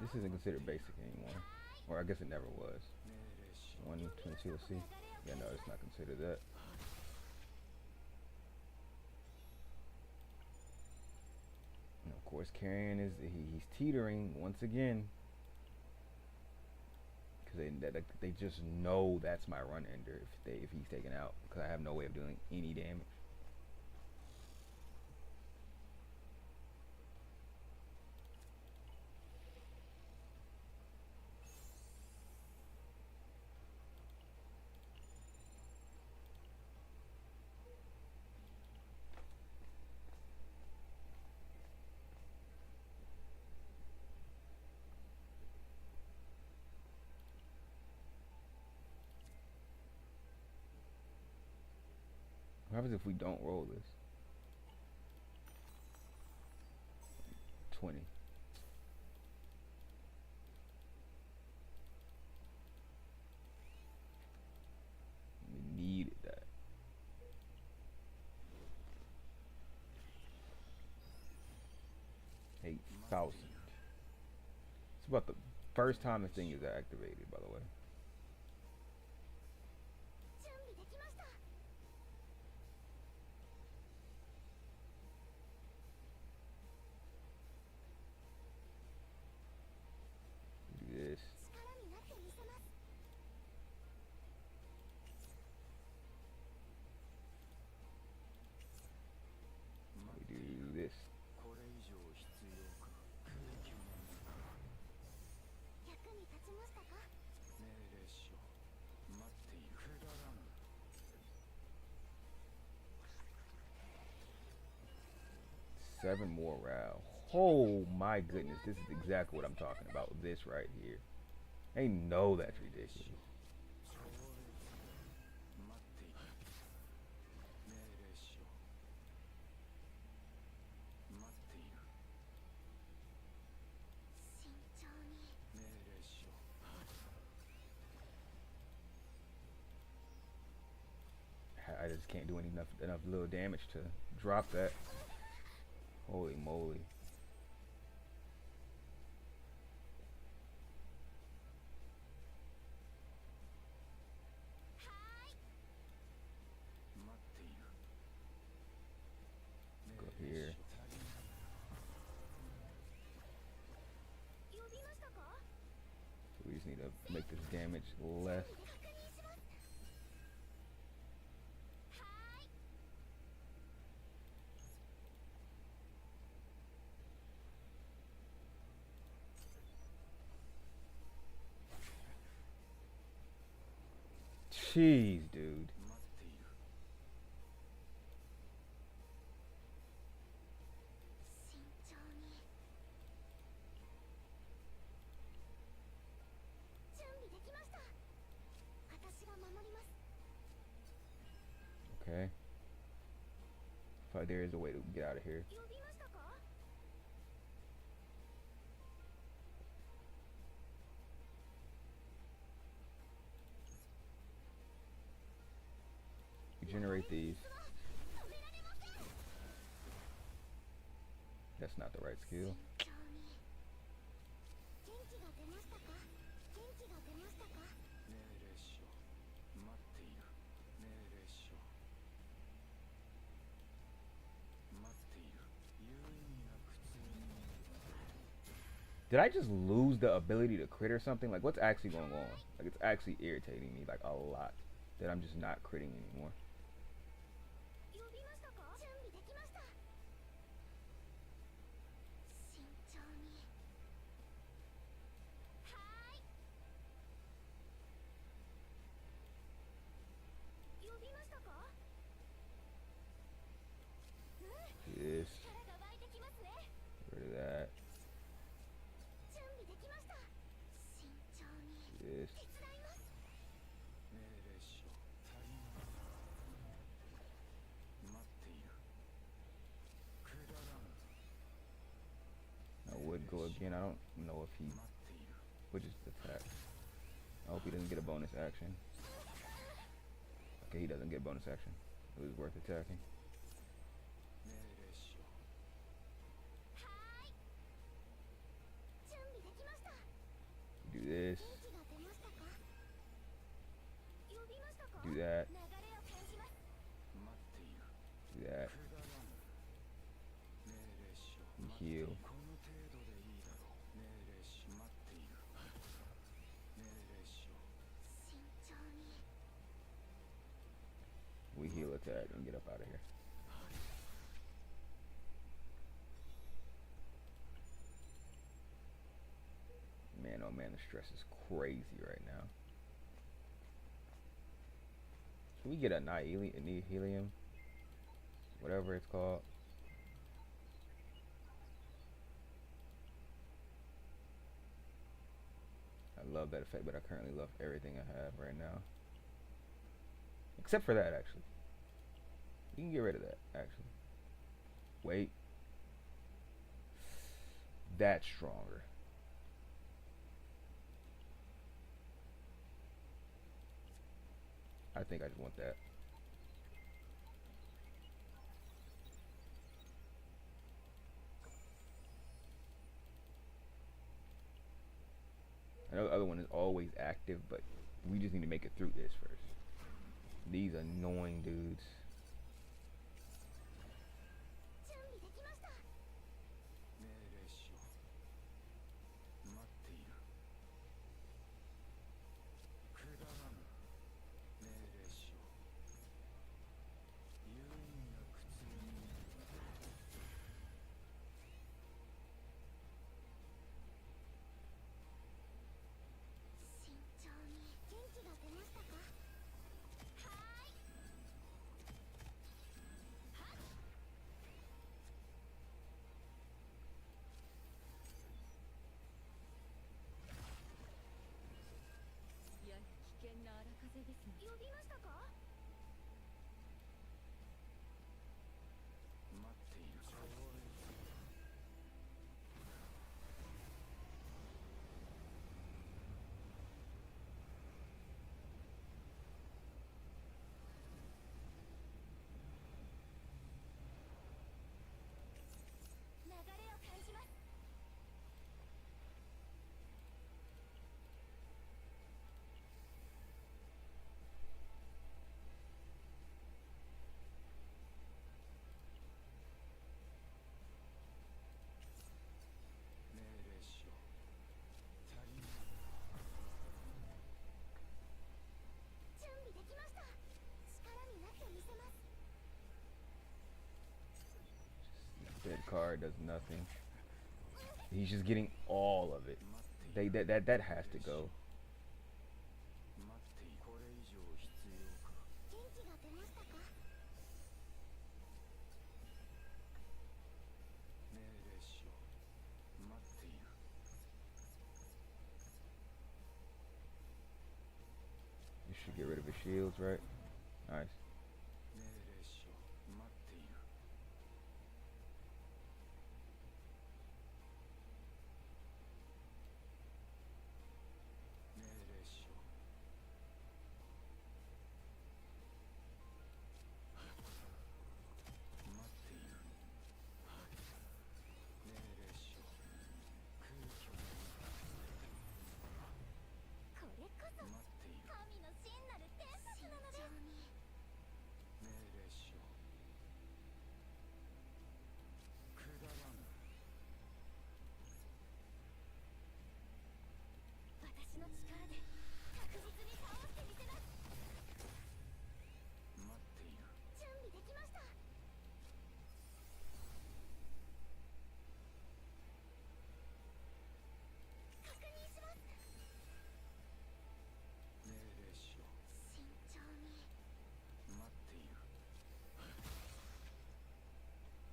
This isn't considered basic anymore. Or I guess it never was. 122, let's see. Yeah, no, it's not considered that. And of course, Kayron is he's teetering once again. Because they just know that's my run ender if he's taken out. Because I have no way of doing any damage. What happens if we don't roll this? 20. We needed that. $8,000. It's about the first time this thing is activated, by the way. This. We do this. Seven more rounds. Oh my goodness, this is exactly what I'm talking about. This right here. They know that's ridiculous. I just can't do enough little damage to drop that. Holy moly. Go here. So we just need to make this damage less. Jeez, dude. Okay. But there is a way to get out of here. Generate these. That's not the right skill. Did I just lose the ability to crit or something? Like, what's actually going on? Like, it's actually irritating me, like, a lot. That I'm just not critting anymore. This. Get rid of that. go again. I don't know if he would just attack. I hope he doesn't get a bonus action. Okay, he doesn't get bonus action. It was worth attacking. Do this. Do that. Do that. Heal. We heal attack and get up out of here. Man, oh man, the stress is crazy right now. Can we get a helium? Whatever it's called. I love that effect, but I currently love everything I have right now. Except for that, actually. You can get rid of that, actually. Wait. That's stronger. I think I just want that. I know the other one is always active, but we just need to make it through this first. These annoying dudes. Dead card does nothing. He's just getting all of it. That has to go. You should get rid of his shields, right? Nice.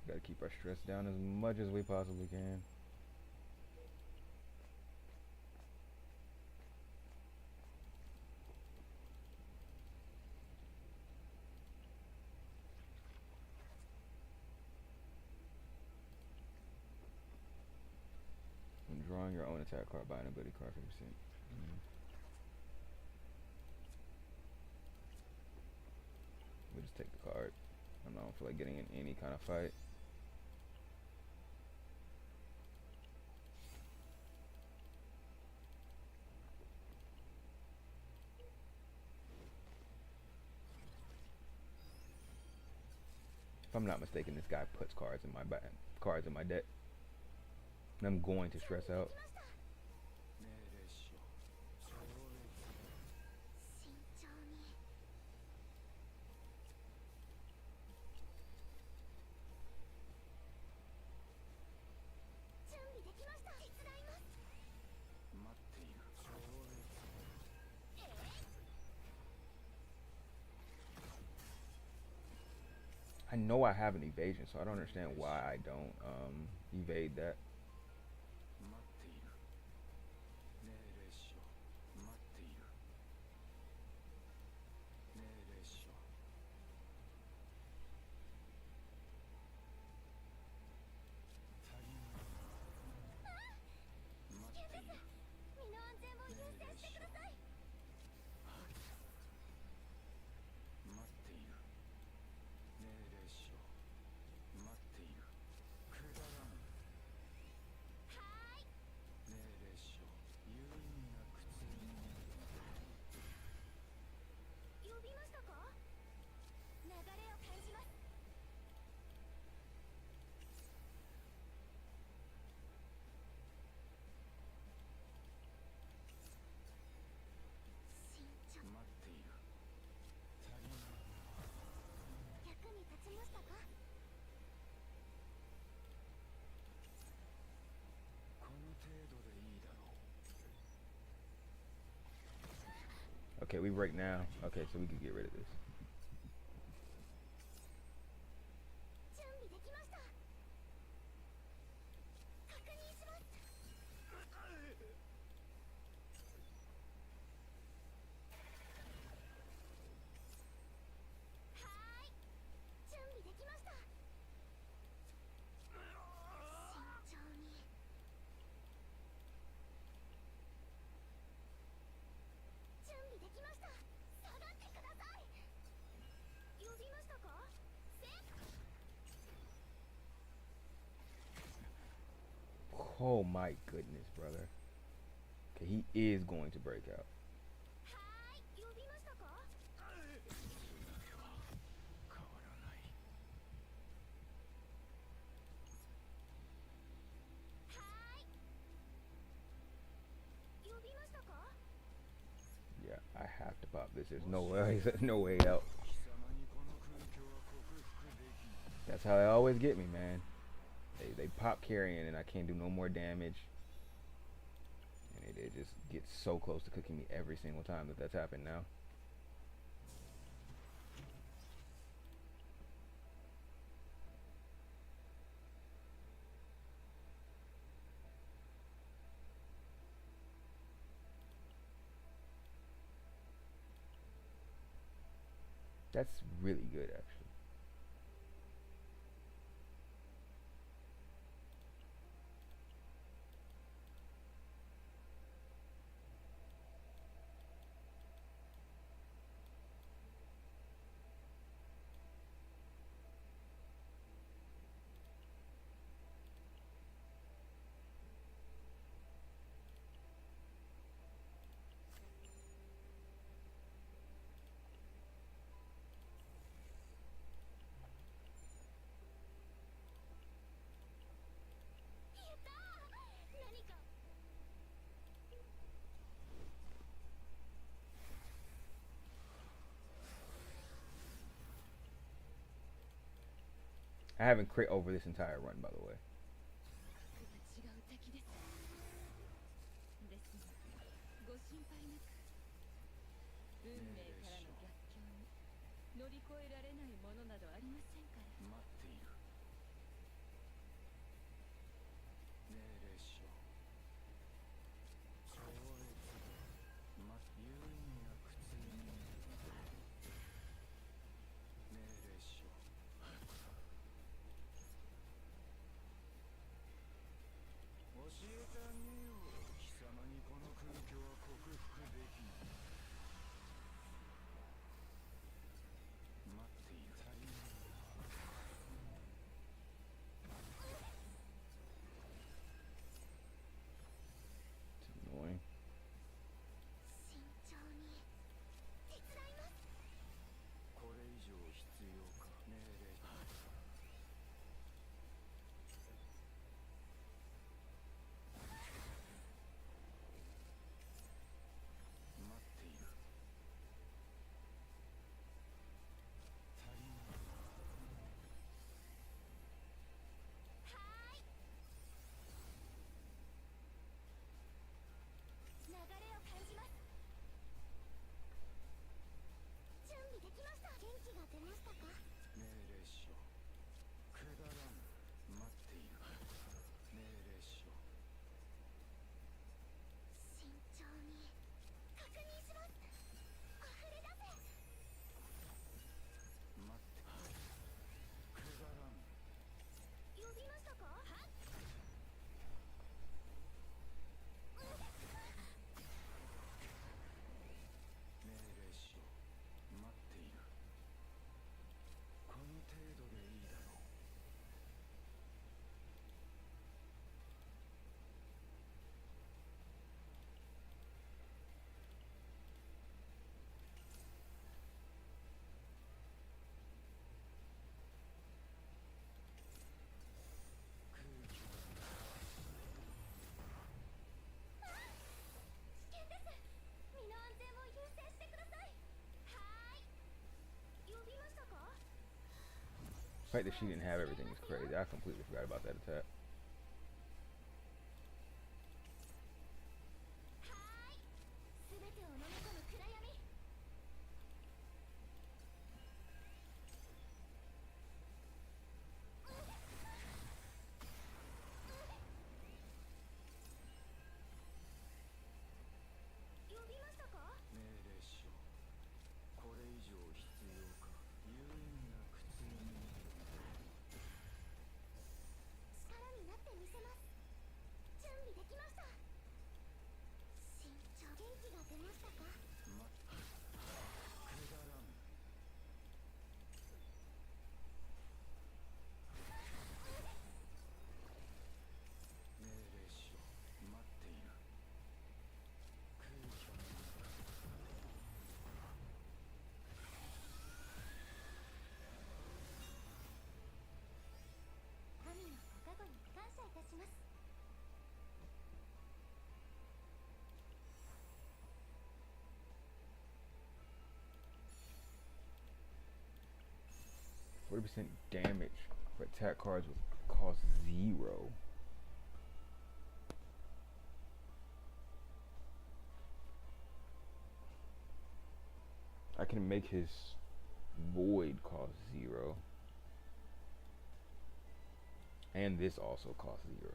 Gotta keep our stress down as much as we possibly can. Drawing your own attack card, buying ability card 50%. We just take the card. I don't feel like getting in any kind of fight. If I'm not mistaken, this guy puts cards in my deck, and I'm going to stress out. I know I have an evasion, so I don't understand why I don't evade that. Okay, we break now. Okay, so we can get rid of this. Oh my goodness, brother. Okay, he is going to break out. Yeah, I have to pop this. There's no way. There's no way out. That's how they always get me, man. They pop Kayron and I can't do no more damage. And it just gets so close to cooking me every single time that's happened now. That's really good, actually. I haven't crit over this entire run, by the way. The fact that she didn't have everything is crazy. I completely forgot about that attack. %, damage for attack cards with cost 0. I can make his void cost 0. And this also costs 0.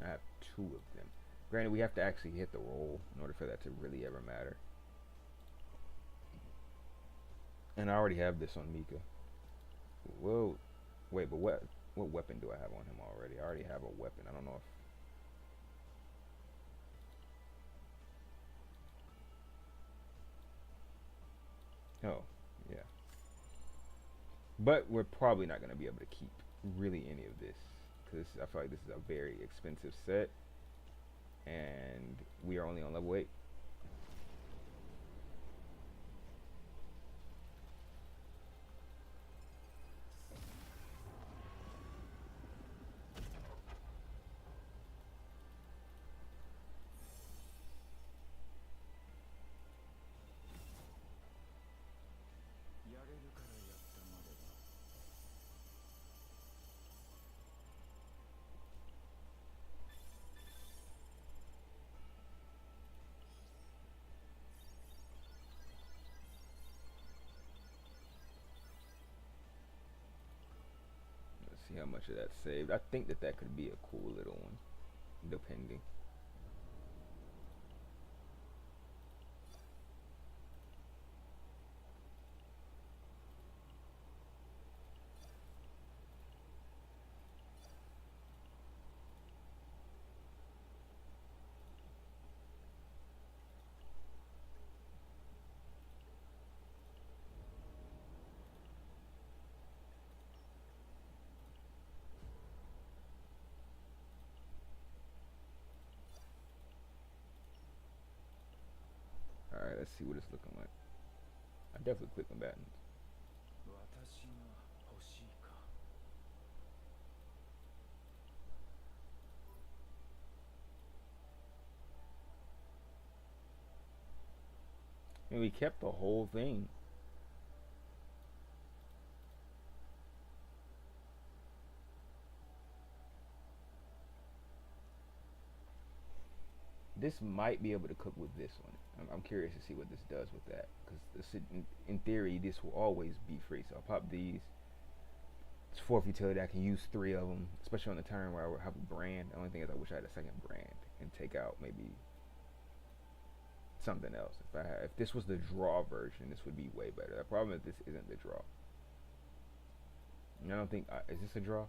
I have 2 of them. Granted, we have to actually hit the roll in order for that to really ever matter. And I already have this on Mika. Whoa, wait, but what weapon do I have on him already? I already have a weapon. I don't know if... Oh, yeah. But we're probably not going to be able to keep really any of this, because I feel like this is a very expensive set, and we are only on level 8. See how much of that saved. I think that could be a cool little one, depending. Alright, let's see what it's looking like. I definitely click combatants. And we kept the whole thing. This might be able to cook with this one. I'm curious to see what this does with that, because in theory this will always be free. So I'll pop these, It's 4th utility. I can use 3 of them, especially on the turn where I would have a brand. The only thing is I wish I had a second brand and take out maybe something else. If this was the draw version, this would be way better. The problem is this isn't the draw. And I don't think is this a draw?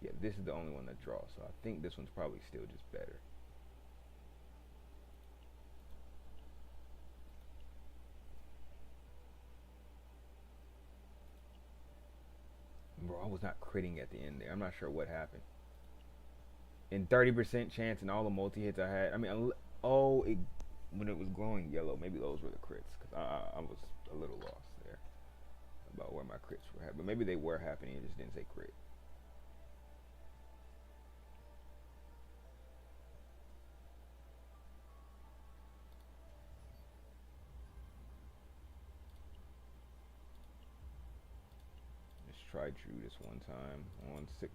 Yeah, this is the only one that draws. So I think this one's probably still just better. Bro, I was not critting at the end there. I'm not sure what happened. In 30% chance and all the multi hits I had. I mean, when it was glowing yellow, maybe those were the crits. Cause I was a little lost there about where my crits were happening. But maybe they were happening. It just didn't say crit. Let's try Drew this one time on 6.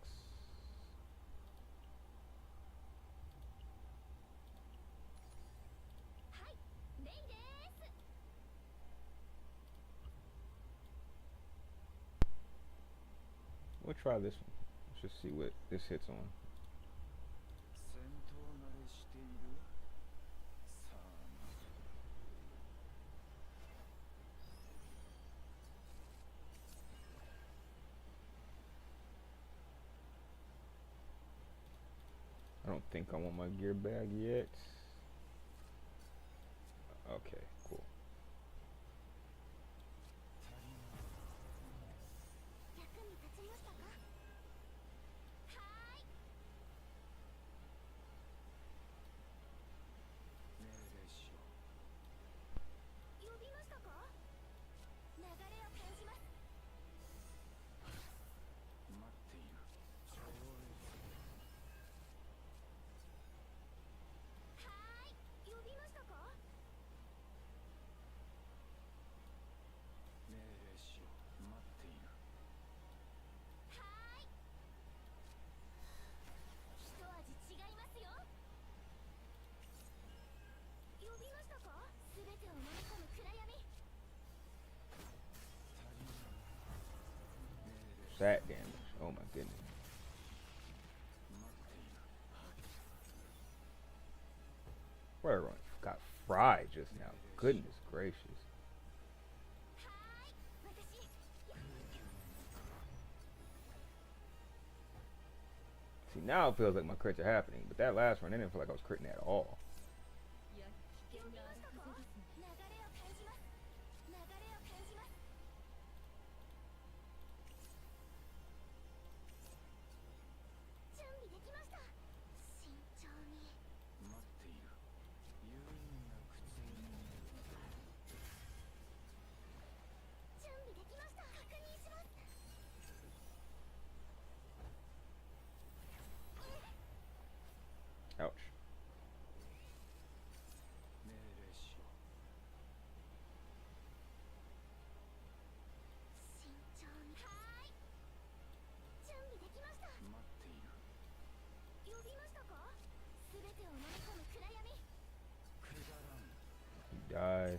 We'll try this one. Let's just see what this hits on. I don't think I want my gear bag yet. Okay, cool. That damage. Oh my goodness. Where everyone got fried just now. Goodness gracious. See, now it feels like my crits are happening, but that last one, I didn't feel like I was critting at all. Ouch. He dies.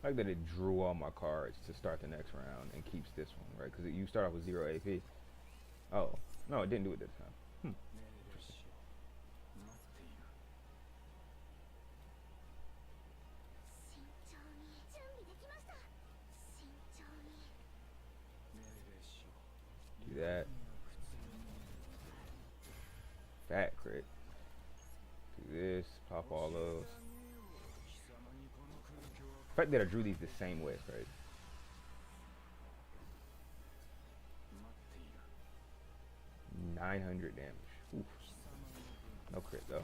I like that it drew all my cards to start the next round and keeps this one, right? Because you start off with 0 AP. Oh, no, it didn't do it this time. Do that. Fat crit. Do this. Pop all those. The fact that I drew these the same way is crazy. $900 damage. Oof. No crit though.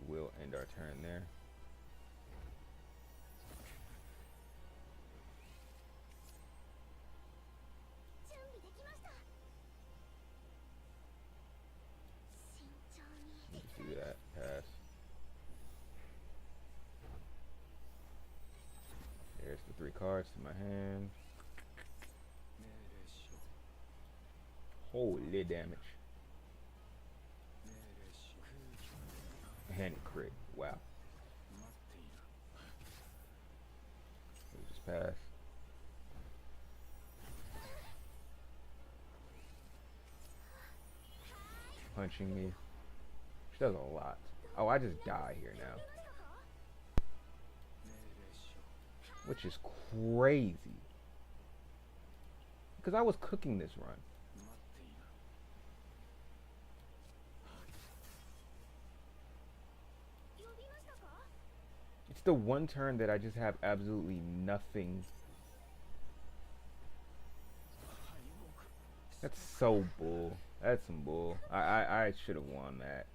We will end our turn there. Do that. Pass. There's the 3 cards to my hand. Holy damage. And it crit. Wow. Just pass. Punching me. She does a lot. Oh, I just die here now. Which is crazy. Because I was cooking this run. It's the one turn that I just have absolutely nothing. That's so bull. That's some bull. I should have won that.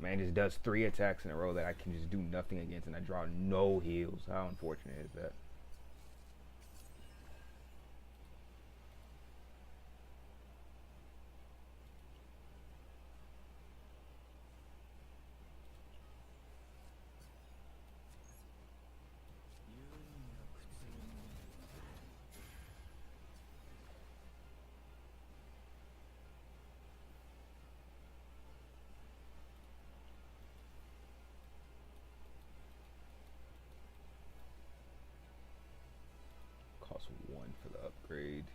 Man just does 3 attacks in a row that I can just do nothing against, and I draw no heals. How unfortunate is that? Cost 1 for the upgrade.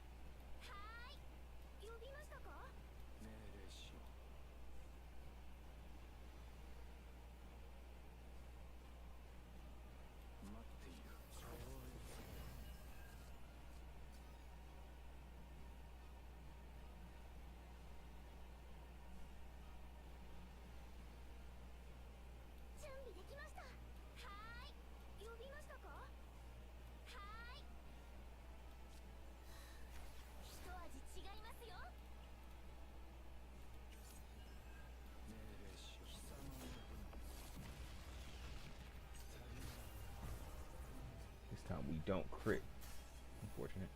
This time we don't crit. Unfortunate.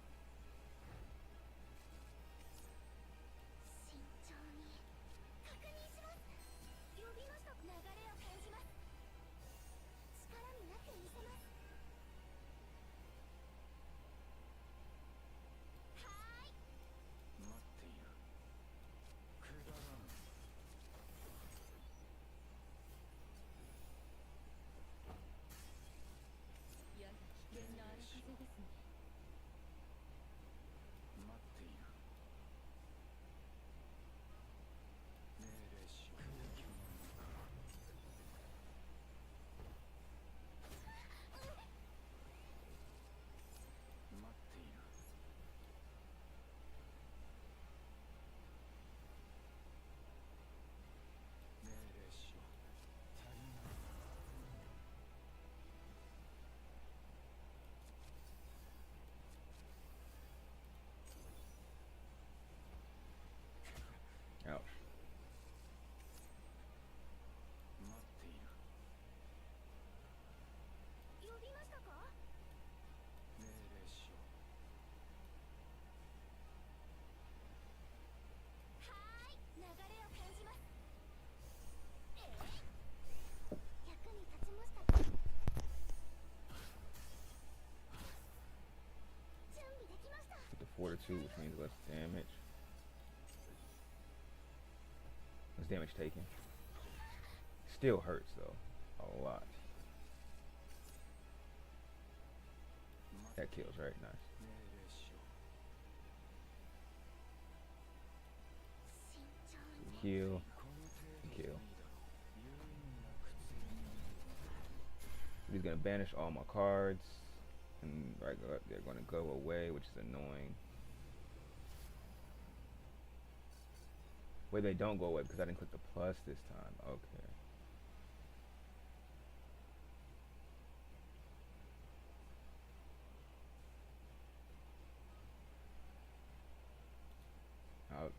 Ouch. Get the fortitude, which means less damage. Less damage taken. Still hurts though, a lot. That kills, right? Nice. Kill. Kill. He's gonna banish all my cards, and right, they're gonna go away, which is annoying. Wait, they don't go away because I didn't click the plus this time. Okay.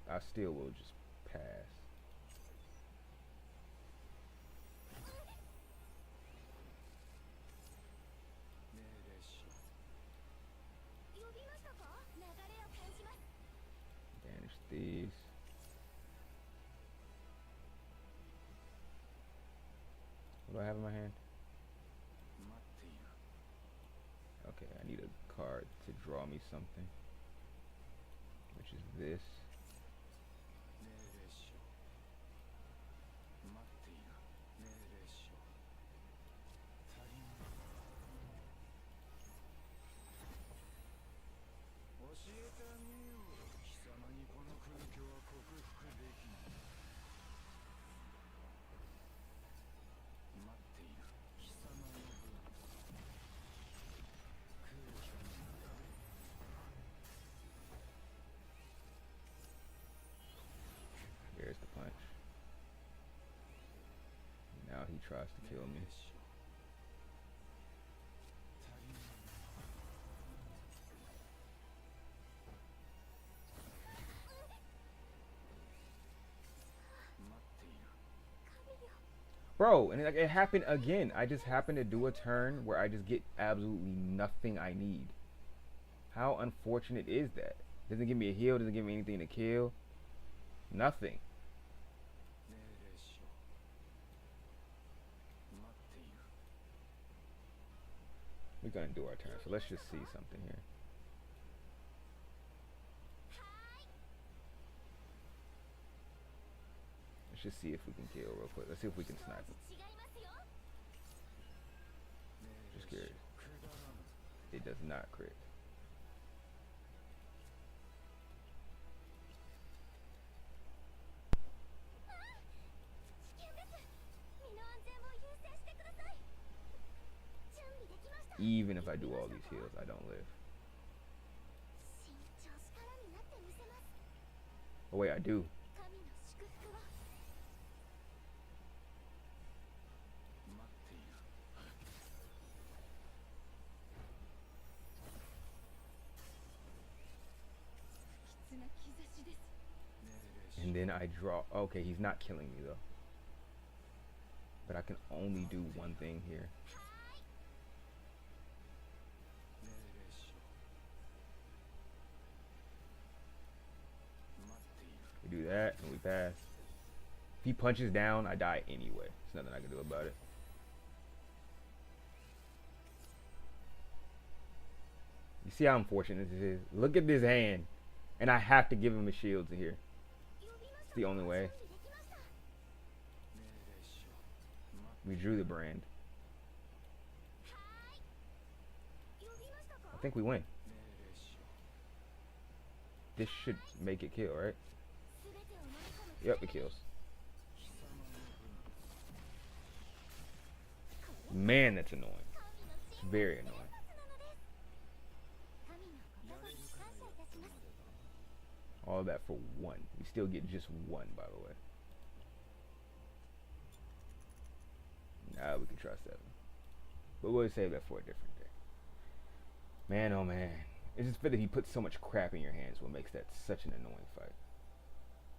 I still will just pass. Banish these. What do I have in my hand? Okay, I need a card to draw me something, which is this. the punch. Now he tries to kill me. Bro, and it happened again. I just happened to do a turn where I just get absolutely nothing I need. How unfortunate is that? Doesn't give me a heal, doesn't give me anything to kill. Nothing. We're gonna do our turn, so let's just see something here. Let's just see if we can kill real quick. Let's see if we can snipe him. Just curious. It does not crit. Even if I do all these heals, I don't live. Oh wait, I do. And then I draw. Okay, he's not killing me though. But I can only do one thing here. We do that and we pass. If he punches down, I die anyway. There's nothing I can do about it. You see how unfortunate this is? Look at this hand. And I have to give him a shield to here. It's the only way. We drew the brand. I think we win. This should make it kill, right? Yep, it kills. Man, that's annoying. It's very annoying. All of that for one. We still get just one, by the way. Now we can try 7. But we'll save that for a different day. Man, oh man. It's just that he puts so much crap in your hands what makes that such an annoying fight.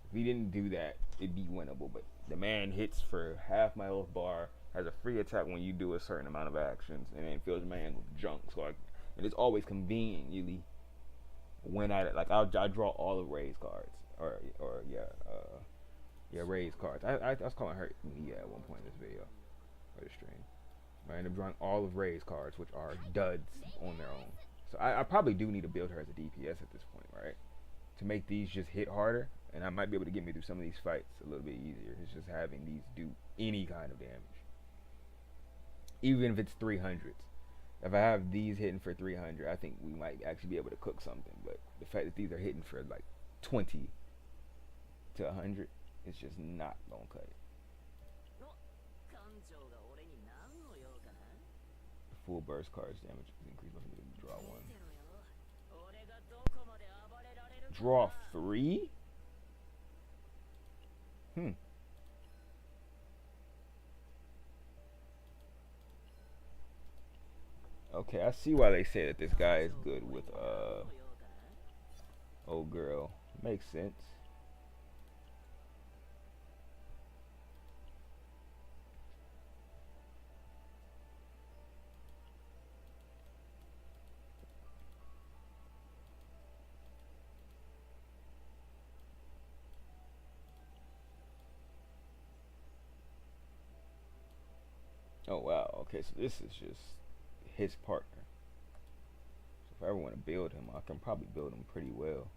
If he didn't do that, it'd be winnable. But the man hits for half my health bar, has a free attack when you do a certain amount of actions, and then fills my hand with junk. So and it's always conveniently when I draw all the raised cards. Raised cards. I was calling her at one point in this video. Or the stream. I end up drawing all of Ray's cards, which are duds on their own. So I probably do need to build her as a DPS at this point, right? To make these just hit harder, and I might be able to get me through some of these fights a little bit easier. It's just having these do any kind of damage. Even if it's 300s. If I have these hitting for 300, I think we might actually be able to cook something. But the fact that these are hitting for like 20 to 100, it's just not gonna cut it. Full burst cards damage is increased by draw 1. Draw 3? Okay, I see why they say that this guy is good with old girl. Makes sense. Oh wow, okay, so this is just his partner. So if I ever want to build him, I can probably build him pretty well.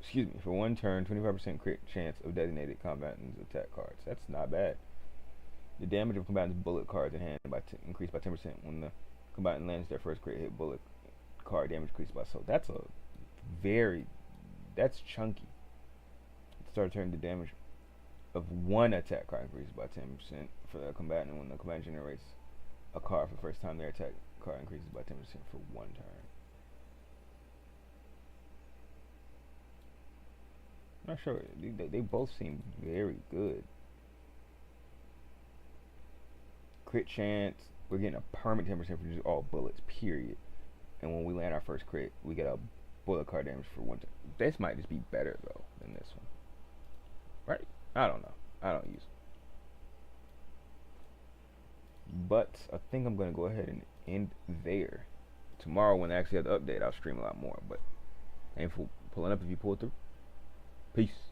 Excuse me, for one turn, 25% crit chance of designated combatants attack cards. That's not bad. The damage of combatants bullet cards in hand increased by 10% when the combatant lands their first crit hit. Bullet card damage increased by that's chunky. Start turning the damage of one attack card increases by 10% for the combatant when the combatant generates a card for the first time. Their attack card increases by 10% for one turn. I'm not sure. They both seem very good. Crit chance. We're getting a permanent 10% for just all bullets, period. And when we land our first crit, we get a bullet card damage for one. This might just be better, though, than this one. Right? I don't know. I don't use it. But I think I'm going to go ahead and end there. Tomorrow, when I actually have the update, I'll stream a lot more. But aim for pulling up if you pull through. Peace.